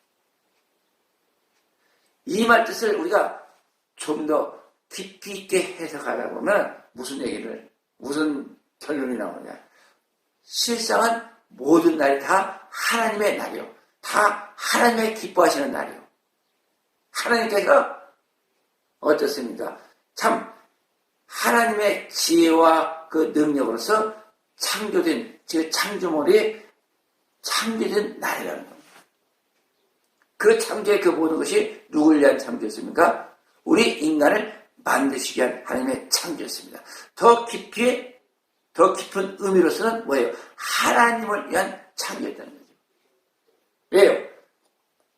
[SPEAKER 1] 이 말 뜻을 우리가 좀 더 깊이 있게 해석하다 보면 무슨 결론이 나오느냐. 실상은 모든 날이 다 하나님의 날이요. 다 하나님의 기뻐하시는 날이요. 하나님께서 어떻습니까? 참 하나님의 지혜와 그 능력으로서 창조된, 즉 창조물이 창조된 날이라는 겁니다. 그 창조의 그 모든 것이 누구를 위한 창조였습니까? 우리 인간을 만드시기 위한 하나님의 창조였습니다. 더 깊은 의미로서는 뭐예요? 하나님을 위한 창조였다는 거죠. 왜요?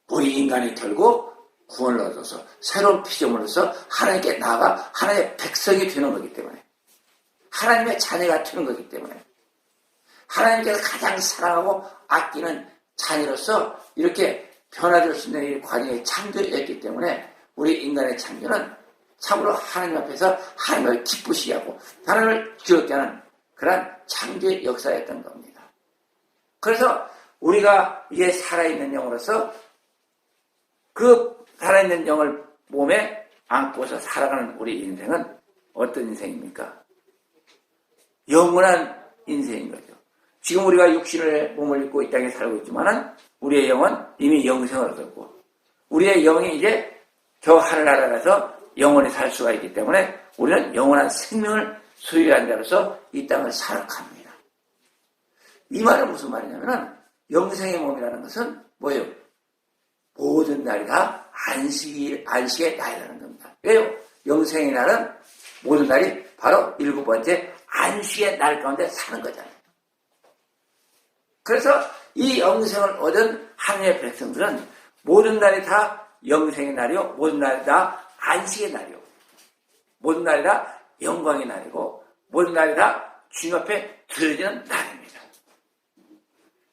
[SPEAKER 1] 우리 인간이 결국 구원을 얻어서 새로운 피조물로서 하나님께 나아가 하나님의 백성이 되는 거기 때문에 하나님의 자녀가 되는 거기 때문에 하나님께서 가장 사랑하고 아끼는 자녀로서 이렇게 변화될 수 있는 이 과정에 창조였기 때문에 우리 인간의 창조는 참으로 하나님 앞에서 하나님을 기쁘시게 하고 하나님을 기억게 하는 그런 창조의 역사였던 겁니다. 그래서 우리가 이게 살아있는 영으로서 그 살아있는 영을 몸에 안고서 살아가는 우리 인생은 어떤 인생입니까? 영원한 인생인 거죠. 지금 우리가 육신의 몸을 입고 이 땅에 살고 있지만은 우리의 영은 이미 영생을 얻었고 우리의 영이 이제 저 하늘나라 가서 영원히 살 수가 있기 때문에 우리는 영원한 생명을 소유한 자로서 이 땅을 살아갑니다. 이 말은 무슨 말이냐면은 영생의 몸이라는 것은 뭐예요? 모든 날이 다 안식의 날이라는 겁니다. 왜요? 영생의 날은 모든 날이 바로 7번째 안식의 날 가운데 사는 거잖아요. 그래서 이 영생을 얻은 하나님의 백성들은 모든 날이 다 영생의 날이요, 모든 날이 다 안식의 날이요, 모든 날이 다 영광의 날이고 모든 날이 다 주님 앞에 드려지는 날입니다.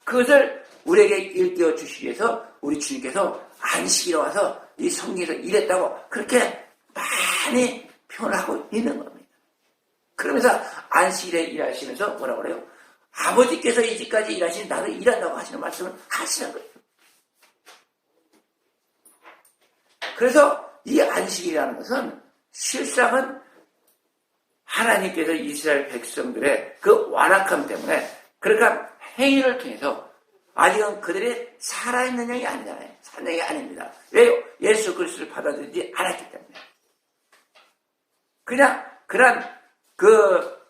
[SPEAKER 1] 그것을 우리에게 일깨워 주시기 위해서 우리 주님께서 안식일에 와서 이 성경에서 일했다고 그렇게 많이 표현하고 있는 겁니다. 그러면서 안식일에 일하시면서 뭐라고 그래요? 아버지께서 이 집까지 일하시니 나도 일한다고 하시는 말씀을 하시는 거예요. 그래서 이 안식이라는 것은 실상은 하나님께서 이스라엘 백성들의 그 완악함 때문에 그러니까 행위를 통해서 아직은 그들이 살아있는 영이 아니잖아요. 산 영이 아닙니다. 왜요? 예수 그리스도를 받아들이지 않았기 때문에. 그냥 그런 그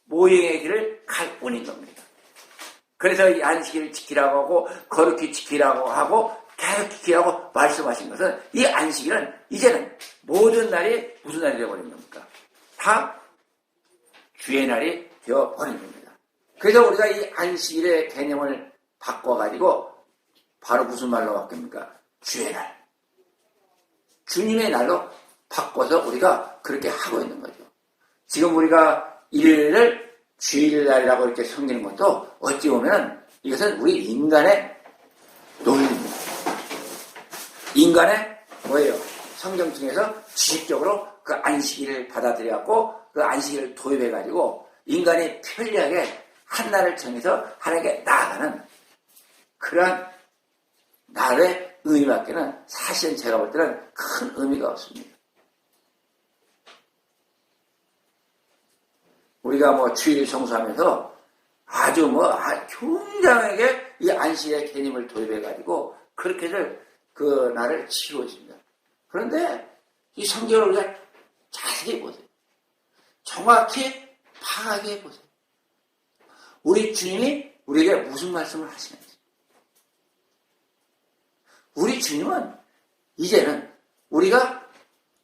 [SPEAKER 1] 모형의 길을 갈 뿐인 겁니다. 그래서 이 안식일을 지키라고 하고 거룩히 지키라고 하고 계속 지키라고 말씀하신 것은 이 안식일은 이제는 모든 날이 무슨 날이 되어버린 겁니까? 다 주의 날이 되어버린 겁니다. 그래서 우리가 이 안식일의 개념을 바꿔가지고 바로 무슨 말로 바뀝니까? 주의 날. 주님의 날로 바꿔서 우리가 그렇게 하고 있는 거죠. 지금 우리가 일요일을 주일날이라고 이렇게 섬기는 것도 어찌 보면 이것은 우리 인간의 논리입니다. 인간의 뭐예요? 성경 중에서 지식적으로 그 안식일을 받아들여갖고 그 안식일을 도입해가지고 인간이 편리하게 한 날을 정해서 하나님께 나아가는 그러한 날의 의미밖에는 사실은 제가 볼 때는 큰 의미가 없습니다. 우리가 뭐 주일 청소하면서 아주 굉장하게 이 안식의 개념을 도입해가지고 그렇게들 그 날을 치르고 있습니다. 그런데 이 성경을 우리가 자세히 보세요. 정확히 파악해 보세요. 우리 주님이 우리에게 무슨 말씀을 하시는지. 우리 주님은 이제는 우리가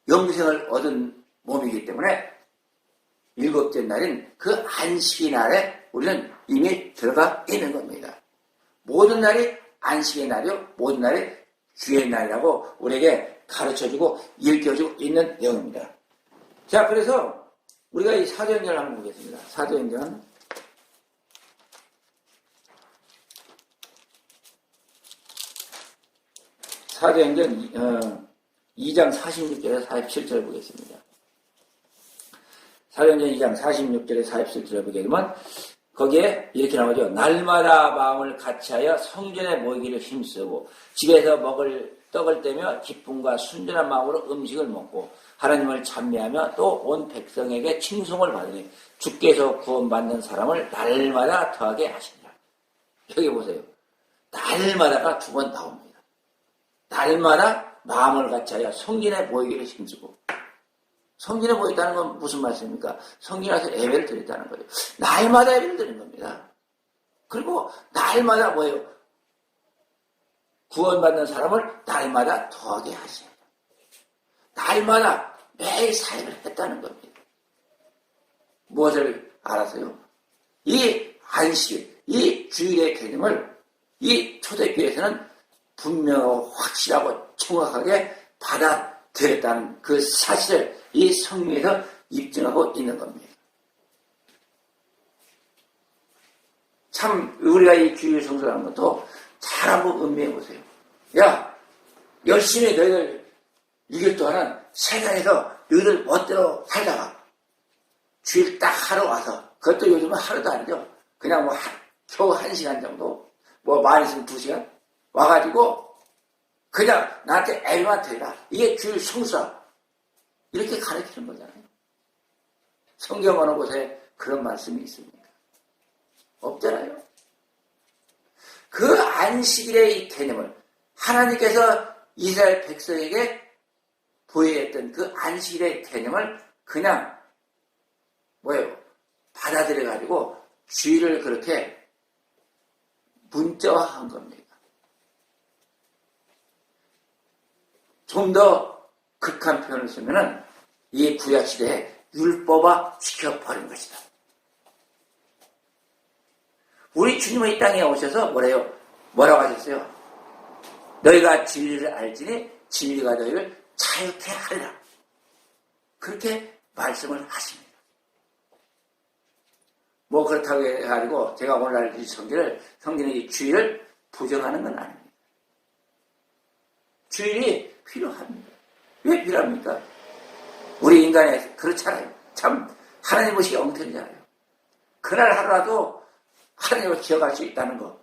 [SPEAKER 1] 영생을 얻은 몸이기 때문에 7째 날인 그 안식의 날에 우리는 이미 들어가 있는 겁니다. 모든 날이 안식의 날이요, 모든 날이 주의 날이라고 우리에게 가르쳐주고 일깨워주고 있는 내용입니다. 자, 그래서 우리가 이 사도행전을 한번 보겠습니다. 사도행전 2장 46절에서 47절 보겠습니다. 사도행전 2장 46절에 47절에 보게 되면 거기에 이렇게 나오죠. 날마다 마음을 같이하여 성전에 모이기를 힘쓰고 집에서 먹을 떡을 떼며 기쁨과 순전한 마음으로 음식을 먹고 하나님을 찬미하며 또 온 백성에게 칭송을 받으니 주께서 구원받는 사람을 날마다 더하게 하시니라. 여기 보세요. 날마다가 2번 나옵니다. 날마다 마음을 같이하여 성전에 모이기를 힘쓰고 성전에 모였다는 건 무슨 말씀입니까? 성전에서 예배를 드렸다는 거죠. 날마다 예배를 드리는 겁니다. 그리고 날마다 뭐예요? 구원받는 사람을 날마다 더하게 하십니다. 날마다 매일 사역을 했다는 겁니다. 무엇을 알아서요? 이 안식, 이 주일의 개념을 이 초대교회에서는 분명하고 확실하고 정확하게 받아들였다는 그 사실을 이 성경에서 입증하고 있는 겁니다. 참 우리가 이 주일 성수라는 것도 잘 한번 음미해 보세요. 야, 열심히 너희들 6일 동안은 세상에서 너희들 멋대로 살다가 주일 딱 하러 와서 그것도 요즘은 하루도 아니죠. 그냥 뭐 겨우 1시간 정도, 뭐 많이 있으면 2시간 와가지고 그냥 나한테 애만 되라. 이게 주일 성수라. 이렇게 가르치는 거잖아요. 성경 어느 곳에 그런 말씀이 있습니까? 없잖아요. 그 안식일의 이 개념을 하나님께서 이스라엘 백성에게 보여했던 그 안식일의 개념을 그냥 받아들여가지고 주일을 그렇게 문자화한 겁니다. 좀 더 극한 표현을 쓰면은 이 구약시대에 율법화 시켜버린 것이다. 우리 주님은 이 땅에 오셔서 뭐라고 하셨어요? 너희가 진리를 알지니 진리가 너희를 자유케 하리라. 그렇게 말씀을 하십니다. 뭐 그렇다고 해가지고 제가 오늘날 이 성경의 이 주일을 부정하는 건 아닙니다. 주일이 필요합니다. 왜 필요합니까? 우리 인간에 그렇잖아요. 참 하나님 모시기 엉터리잖아요. 그날 하루라도 하나님을 기억할 수 있다는 거.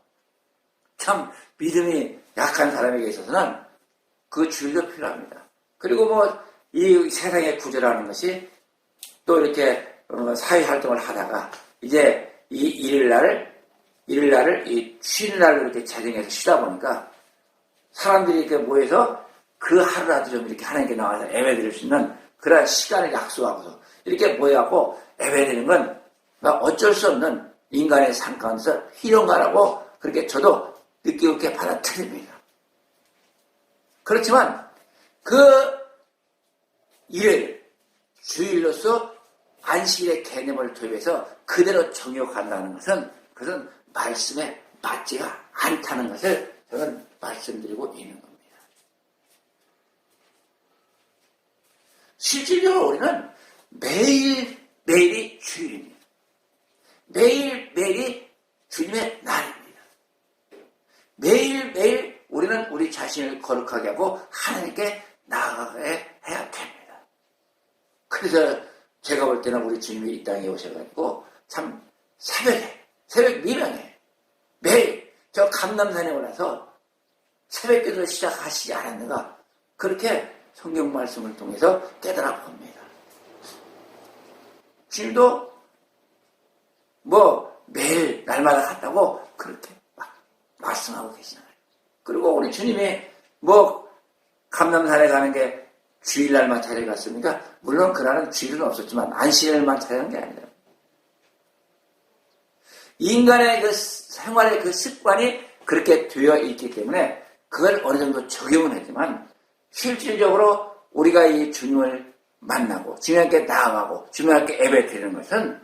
[SPEAKER 1] 참 믿음이 약한 사람에게 있어서는 그 주일도 필요합니다. 그리고 뭐 이 세상의 구조라는 것이 또 이렇게 사회활동을 하다가 이제 이 일일날을 이 쉬는 날로 이렇게 자정해서 쉬다 보니까 사람들이 이렇게 모여서 그 하루라도 좀 이렇게 하나님께 나와서 예배드릴 수 있는 그런 시간을 약속하고서 이렇게 모여갖고 예배드리는 건 어쩔 수 없는 인간의 삶 가운데서 필요한가라고 그렇게 저도 느끼고 있게 받아들입니다. 그렇지만 그 일을 주일로서 안식일의 개념을 도입해서 그대로 정욕한다는 것은 그것은 말씀에 맞지가 않다는 것을 저는 말씀드리고 있는 겁니다. 실질적으로 우리는 매일매일이 주일입니다. 매일매일이 주님의 날입니다. 매일매일 우리는 우리 자신을 거룩하게 하고 하나님께 나아가게 해야 됩니다. 그래서 제가 볼 때는 우리 주님이 이 땅에 오셔가지고 참 새벽 미명에 매일 저 감람산에 올라서 새벽기도를 시작하시지 않았는가 그렇게 성경 말씀을 통해서 깨달아 봅니다. 주님도 뭐 매일 날마다 갔다고 그렇게 말씀하고 계시잖아요. 그리고 우리 주님이 뭐 감람산에 가는 게 주일날만 찾아갔습니까? 물론 그날은 주일은 없었지만 안식일만 찾아간 게 아니라 인간의 그 생활의 그 습관이 그렇게 되어 있기 때문에 그걸 어느 정도 적용은 했지만 실질적으로 우리가 이 주님을 만나고 주님께 나아가고 주님께 예배드리는 것은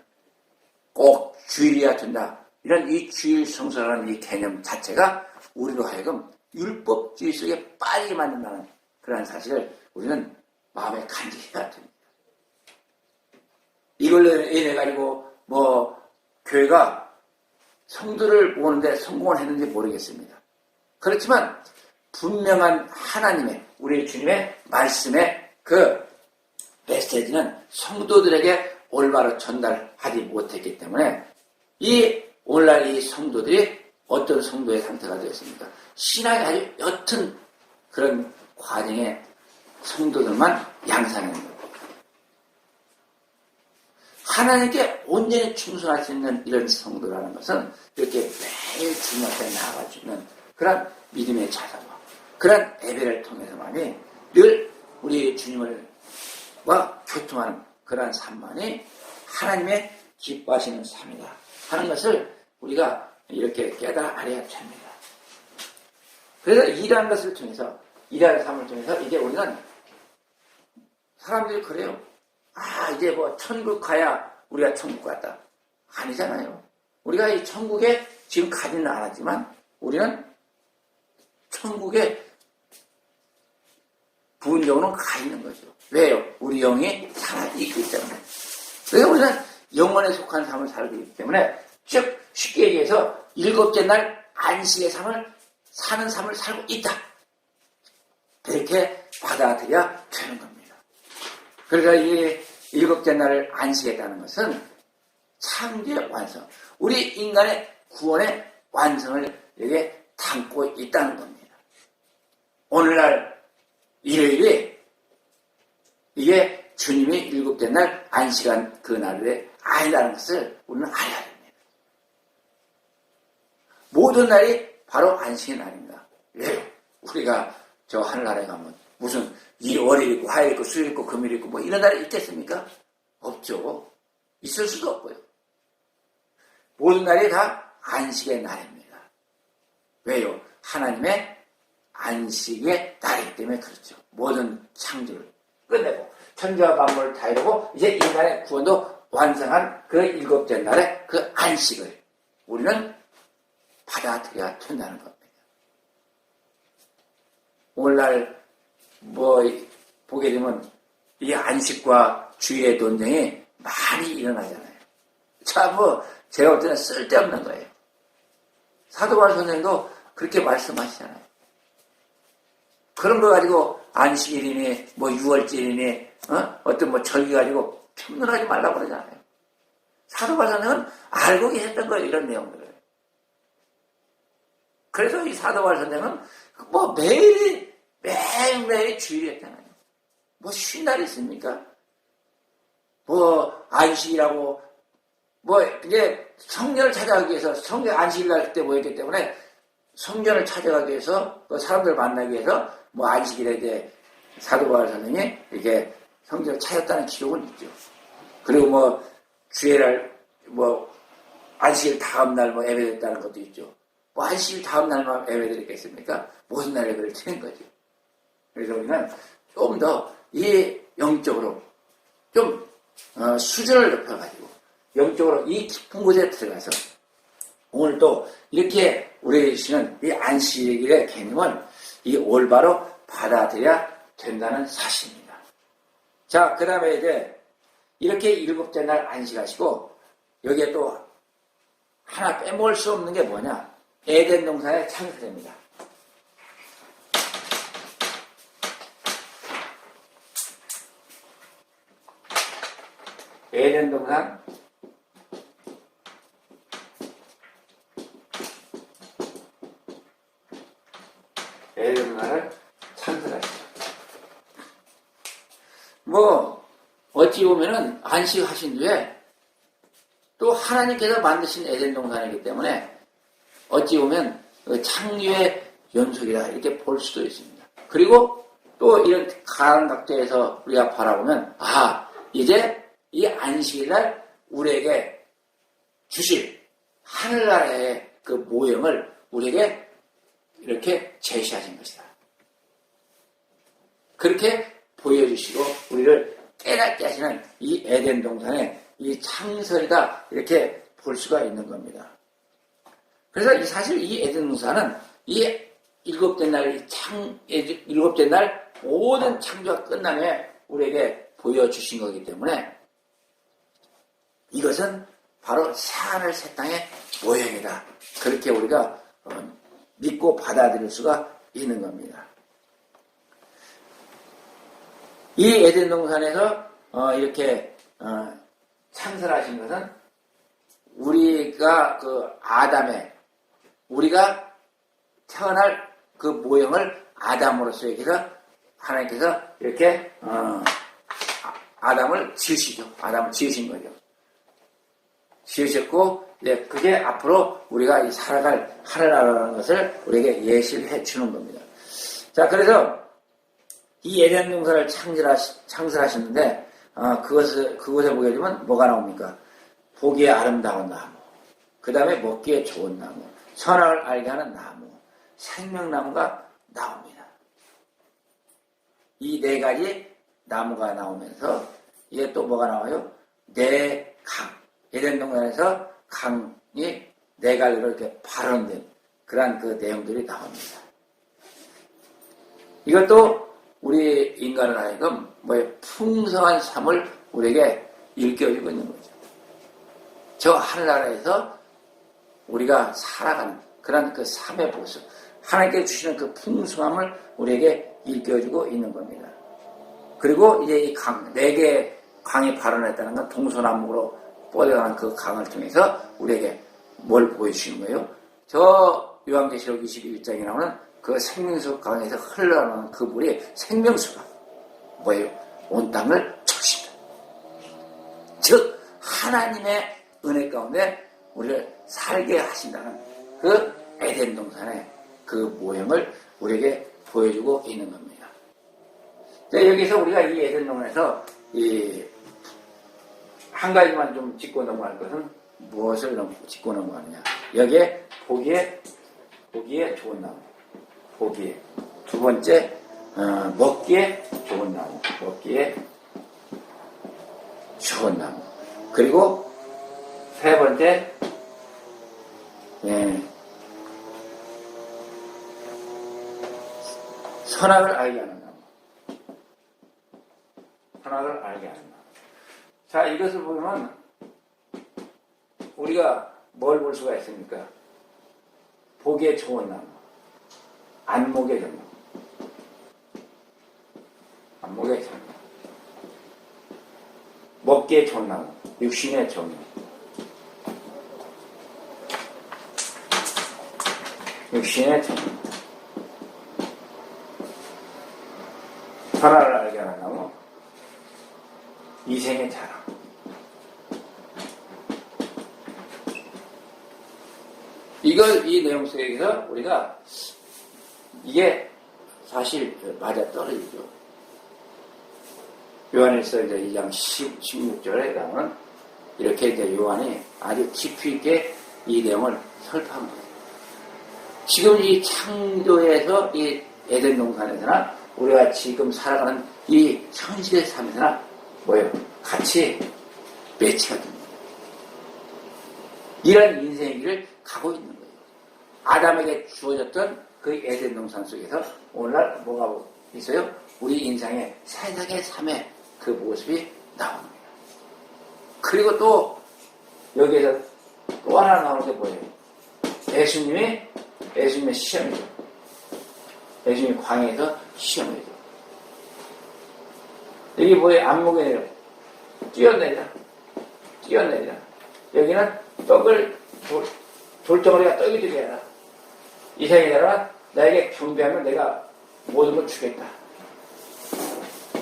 [SPEAKER 1] 꼭 주일이어야 된다. 이런 이 주일 성수라는 이 개념 자체가 우리로 하여금 율법주의 속에 빠지게 만든다는 그런 사실을 우리는 마음에 간직해야 됩니다. 이걸로 인해 가지고 뭐 교회가 성도를 모으는데 성공을 했는지 모르겠습니다. 그렇지만 분명한 하나님의 우리 주님의 말씀의 그 메시지는 성도들에게 올바로 전달하지 못했기 때문에 이 오늘날 이 성도들이 어떤 성도의 상태가 되었습니까? 신앙이 아주 옅은 그런 과정에 성도들만 양산하는 거예요. 하나님께 온전히 충성할 수 있는 이런 성도라는 것은 이렇게 매일 주님 앞에 나아갈 수 있는 그런 믿음의 자세와 그런 예배를 통해서만이 늘 우리 주님과 교통하는 그런 삶만이 하나님의 기뻐하시는 삶이다 하는 것을 우리가 이렇게 깨달아 알아야 됩니다. 그래서 일하는 것을 통해서 일하는 삶을 통해서 이제 우리는 사람들이 그래요. 이제 뭐 천국 가야 우리가 천국 갔다. 아니잖아요. 우리가 이 천국에 지금 가지는 않았지만 우리는 천국에 부분적으로는 가 있는 거죠. 왜요? 우리 영이 살아있기 때문에. 그래서 우리는 영원에 속한 삶을 살고 있기 때문에 즉 쉽게 얘기해서 일곱째 날 안식의 삶을 사는 삶을 살고 있다. 이렇게 받아들여야 되는 겁니다. 그러니까 이 일곱째 날을 안식했다는 것은 창조의 완성, 우리 인간의 구원의 완성을 여기에 담고 있다는 겁니다. 오늘날 일요일에 이게 주님이 일곱째 날 안식한 그 날에 아니라는 것을 우리는 알아야 됩니다. 모든 날이 바로 안식의 날입니다. 왜요? 우리가 저 하늘나라에 가면 무슨 월요일 있고 화요일 있고 수요일 있고 금요일 있고 뭐 이런 날이 있겠습니까? 없죠. 있을 수도 없고요. 모든 날이 다 안식의 날입니다. 왜요? 하나님의 안식의 날이기 때문에 그렇죠. 모든 창조를 끝내고 천지와 만물을 다 이루고 이제 인간의 구원도 완성한 그 일곱째 날의 그 안식을 우리는 받아들여야 된다는 겁니다. 오늘날 뭐 보게 되면 이 안식과 주의의 논쟁이 많이 일어나잖아요. 참 제가 볼 때는 쓸데없는 거예요. 사도 바울 선생도 그렇게 말씀하시잖아요. 그런 거 가지고 안식일이니 뭐 6월절이니 어떤 뭐 절기 가지고 평론하지 말라고 그러잖아요. 사도 바울 선생은 알고 계셨던 거예요. 이런 내용들을. 그래서 이 사도 바울 선생은 뭐 매일매일 주일이 했잖아요. 뭐 쉰 날이 있습니까? 뭐 안식이라고 뭐 이제 성전을 찾아가기 위해서 성전 안식일 날 때 뭐였기 때문에 성전을 찾아가기 위해서 또 사람들 만나기 위해서 뭐 안식일에 이제 사도 바울 선생이 이렇게 성전을 찾았다는 기록은 있죠. 그리고 뭐 주일날 뭐 안식일 다음 날 뭐 예배드렸다는 것도 있죠. 뭐 안식일 다음 날만 예배드리겠습니까? 무슨 날 예배를 드린 거죠. 그래서 우리는 좀 더 이 영적으로 좀 수준을 높여가지고 영적으로 이 깊은 곳에 들어가서 오늘 또 이렇게 우리 주시는 이 안식일의 개념은 이 올바로 받아들여야 된다는 사실입니다. 자, 그 다음에 이제 이렇게 일곱째 날 안식하시고 여기에 또 하나 빼먹을 수 없는 게 뭐냐? 에덴 동산의 창세입니다. 에덴 동산 에덴 동산을 창설하시죠. 뭐 어찌 보면은 안식하신 뒤에 또 하나님께서 만드신 에덴 동산이기 때문에 어찌 보면 창조의 연속이다 이렇게 볼 수도 있습니다. 그리고 또 이런 가랑각도에서 우리가 바라보면 이제 이 안식일날 우리에게 주실 하늘나라의 그 모형을 우리에게 이렇게 제시하신 것이다. 그렇게 보여주시고 우리를 깨닫게 하시는 이 에덴 동산의 이 창설이다 이렇게 볼 수가 있는 겁니다. 그래서 사실 이 에덴 동산은 이 일곱째 날 모든 창조가 끝난 후에 우리에게 보여주신 거기 때문에 이것은 바로 새하늘 새 땅의 모형이다. 그렇게 우리가 믿고 받아들일 수가 있는 겁니다. 이 에덴 동산에서 이렇게 창설하신 것은 우리가 우리가 태어날 그 모형을 아담으로서 해서 하나님께서 이렇게 아담을 지으시죠. 아담을 지으신 거죠. 지으셨고 그게 앞으로 우리가 이 살아갈 하늘나라라는 것을 우리에게 예시를 해주는 겁니다. 자, 그래서 이 에덴 동산을 창설하셨는데 그것에 보게 되면 뭐가 나옵니까? 보기에 아름다운 나무, 그 다음에 먹기에 좋은 나무, 선악을 알게 하는 나무, 생명나무가 나옵니다. 이 네 가지 나무가 나오면서 이게 또 뭐가 나와요? 네 강. 에덴 동산에서 강이 네 갈래로 이렇게 발원된 그러한 그 내용들이 나옵니다. 이것도 우리 인간을 하여금 풍성한 삶을 우리에게 일깨워주고 있는 거죠. 저 하늘나라에서 우리가 살아가는 그런 그 삶의 모습, 하나님께 주시는 그 풍성함을 우리에게 일깨워주고 있는 겁니다. 그리고 이제 이 강, 네 개의 강이 발원했다는 건 동서남북으로 뻗어가는 그 강을 통해서 우리에게 뭘 보여주시는 거예요? 저 요한계시록 21장에 나오는 그 생명수 강에서 흘러나오는 그 물이 생명수가 뭐예요? 온 땅을 적신다. 즉 하나님의 은혜 가운데 우리를 살게 하신다는 그 에덴 동산의 그 모형을 우리에게 보여주고 있는 겁니다. 여기서 우리가 이 에덴 동산에서 한 가지만 좀 짚고 넘어갈 것은 무엇을 짚고 넘어가느냐. 여기에 보기에 좋은 나무, 보기에 두 번째 먹기에 좋은 나무, 먹기에 좋은 나무, 그리고 세 번째 선악을 알게 하는 나무, 선악을 알게 하는 나무. 자, 이것을 보면 우리가 뭘 볼 수가 있습니까? 보기에 좋은 나무, 안목에 좋은 나무, 안목에 좋은 나무, 먹기에 좋은 나무, 육신에 좋은 나무, 육신에 좋은 나무, 선악을 알게 하는 나무, 이생의 자랑. 이 내용 속에서 우리가 이게 사실 맞아 떨어지죠. 요한일서 이제 2장 16절에 가면 이렇게 이제 요한이 아주 깊이 있게 이 내용을 설파합니다. 지금 이 창조에서 이 에덴 동산에서나 우리가 지금 살아가는 이 현실의 삶에서나 뭐예요? 같이 매치가 됩니다. 이런 인생의 길을 가고 있는 거예요. 아담에게 주어졌던 그 에덴 동산 속에서 오늘날 뭐가 있어요? 우리 인생의 세상의 삶의 그 모습이 나옵니다. 그리고 또 여기에서 또 하나 나오는 게 뭐예요? 예수님의 시험이죠. 예수님이 광야에서 시험이죠. 여기 뭐예요? 안목에 뛰어내리라. 여기는 떡을 돌덩어리가 떡이 되게 해라. 이 세계에다가 나에게 경배하면 내가 모든 걸 주겠다.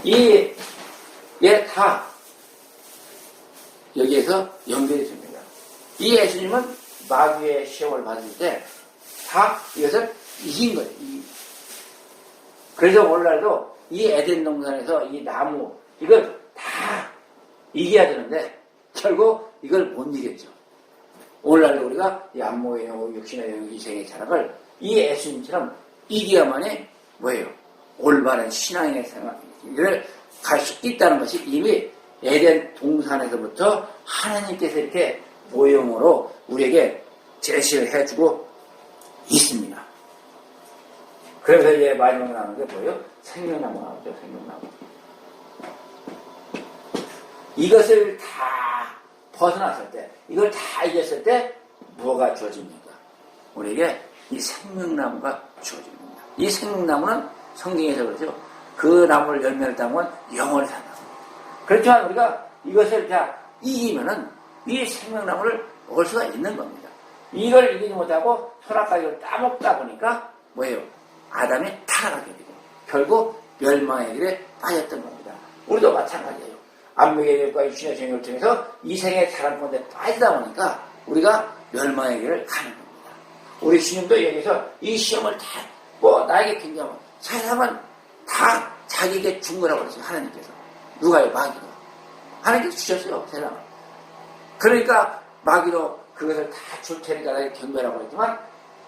[SPEAKER 1] 얘 다 여기에서 연결이 됩니다. 이 예수님은 마귀의 시험을 받을 때 다 이것을 이긴 거예요. 그래서 오늘날도 이 에덴 동산에서 이 나무 이걸 다 이겨야 되는데 결국 이걸 못 이겼죠. 오늘날도 우리가 이 안목의 영역, 육신의 영역, 이생의 자락을 이 예수님처럼 이겨야만이 뭐예요? 올바른 신앙의 생활을 갈 수 있다는 것이 이미 에덴 동산에서부터 하나님께서 이렇게 모형으로 우리에게 제시를 해주고 있습니다. 그래서 이제 마지막에 나오는 게 뭐예요? 생명나무 나오죠. 생명나무. 이것을 다 벗어났을 때, 이걸 다 이겼을 때 뭐가 주어집니까? 우리에게 이 생명나무가 주어집니다. 이 생명나무는 성경에서 그러죠. 그 나무를 열매를 따면 영원히 산다. 그렇지만 우리가 이것을 다 이기면은 이 생명나무를 먹을 수가 있는 겁니다. 이걸 이기지 못하고 선악과를 따먹다 보니까 뭐예요? 아담이 타락하게 되고 결국 멸망의 길에 빠졌던 겁니다. 우리도 마찬가지예요. 안목의 영역과 육신의 정욕을 통해서 이생의 사람 가운데 빠지다 보니까 우리가 멸망의 길을 가는 겁니다. 우리 주님도 여기서 이 시험을 다 나에게 굉장히 세상은 다 자기에게 준 거라고 그랬어요. 하나님께서. 누가요? 마귀가. 하나님께서 주셨어요. 세상을. 그러니까 마귀로 그것을 다 줄 테니까 나에게 경배라고 했지만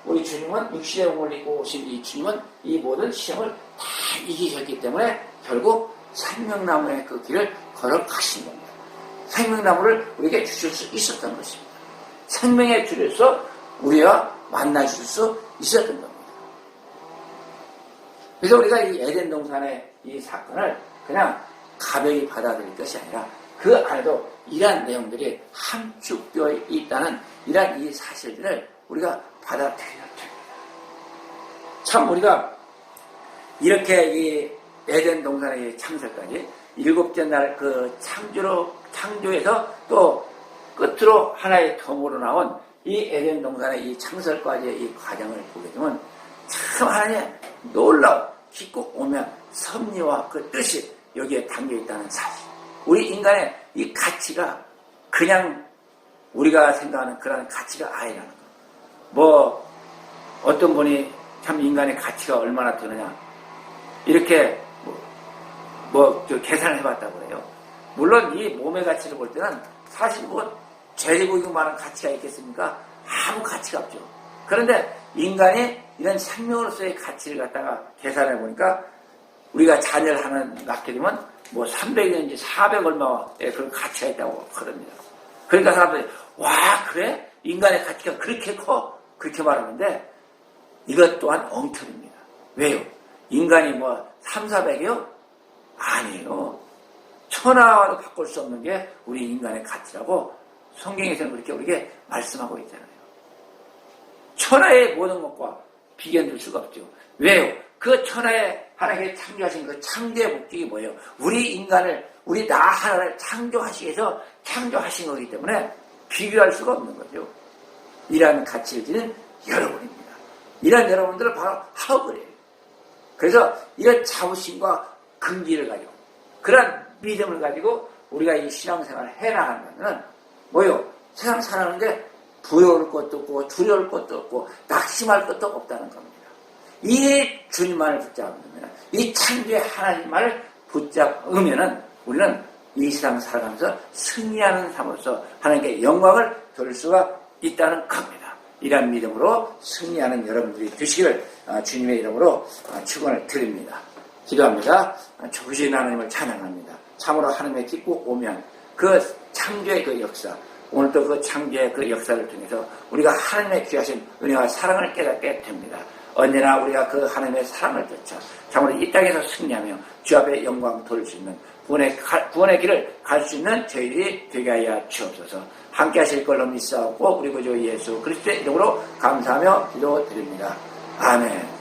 [SPEAKER 1] 우리 주님은 육신의 몸을 입고 오신 이 주님은 이 모든 시험을 다 이기셨기 때문에 결국 생명나무의 그 길을 걸어가신 겁니다. 생명나무를 우리에게 주실 수 있었던 것입니다. 생명의 줄에서 우리와 만나줄 수 있었던 겁니다. 그래서 우리가 이 에덴 동산의 이 사건을 그냥 가벼이 받아들일 것이 아니라 그 안에도 이러한 내용들이 함축되어 있다는 이러한 이 사실들을 우리가 받아들여야 됩니다. 참 우리가 이렇게 이 에덴 동산의 창설까지 일곱째 날 그 창조에서 또 끝으로 하나의 덤으로 나온 이 에덴 동산의 이 창설까지의 이 과정을 보게 되면 참 하나님의 놀라운 깊고 오묘한 섭리와 그 뜻이 여기에 담겨있다는 사실. 우리 인간의 이 가치가 그냥 우리가 생각하는 그런 가치가 아니라는 거. 뭐 어떤 분이 참 인간의 가치가 얼마나 되느냐 이렇게 계산을 해봤다고 해요. 물론 이 몸의 가치를 볼 때는 사실 뭐 죄지고기만한 가치가 있겠습니까? 아무 가치가 없죠. 그런데 인간이 이런 생명으로서의 가치를 갖다가 계산해 보니까 우리가 자녀를 하나 낳게 되면 뭐 300년인지 400 얼마의 그런 가치가 있다고 그럽니다. 그러니까 사람들이 와 그래? 인간의 가치가 그렇게 커? 그렇게 말하는데 이것 또한 엉터리입니다. 왜요? 인간이 뭐 3, 400이요? 아니에요. 천하와도 바꿀 수 없는 게 우리 인간의 가치라고 성경에서는 그렇게 우리에게 말씀하고 있잖아요. 천하의 모든 것과 비견될 수가 없죠. 왜요? 그 천하에 하나님께 창조하신 그 창조의 목적이 뭐예요? 우리 인간을, 우리 나 하나를 창조하시기 위해서 창조하신 거기 때문에 비교할 수가 없는 거죠. 이러한 가치를 지닌 여러분입니다. 이런 여러분들은 바로 하울이에요. 그래서 이런 자부심과 긍지를 가지고 그런 믿음을 가지고 우리가 이 신앙생활을 해나가는 뭐요? 세상 살아가는데 두려울 것도 없고 두려울 것도 없고 낙심할 것도 없다는 겁니다. 이 주님만을 붙잡으면 이 창조의 하나님만을 붙잡으면은 우리는 이 세상 살아가면서 승리하는 삶으로서 하나님께 영광을 돌릴 수가 있다는 겁니다. 이런 믿음으로 승리하는 여러분들이 되시기를 주님의 이름으로 축원을 드립니다. 기도합니다. 좋으신 하나님을 찬양합니다. 참으로 하나님의 깊고 오묘한 그 창조의 그 역사, 오늘도 그 창조의 그 역사를 통해서 우리가 하나님의 귀하신 은혜와 사랑을 깨닫게 됩니다. 언제나 우리가 그 하나님의 사랑을 쫓아 참으로 이 땅에서 승리하며 주 앞에 영광 돌릴 수 있는 구원의 길을 갈 수 있는 저희들이 되게 하여 주옵소서. 함께 하실 걸로 믿사옵고 우리 구주 예수 그리스도의 이름으로 감사하며 기도드립니다. 아멘.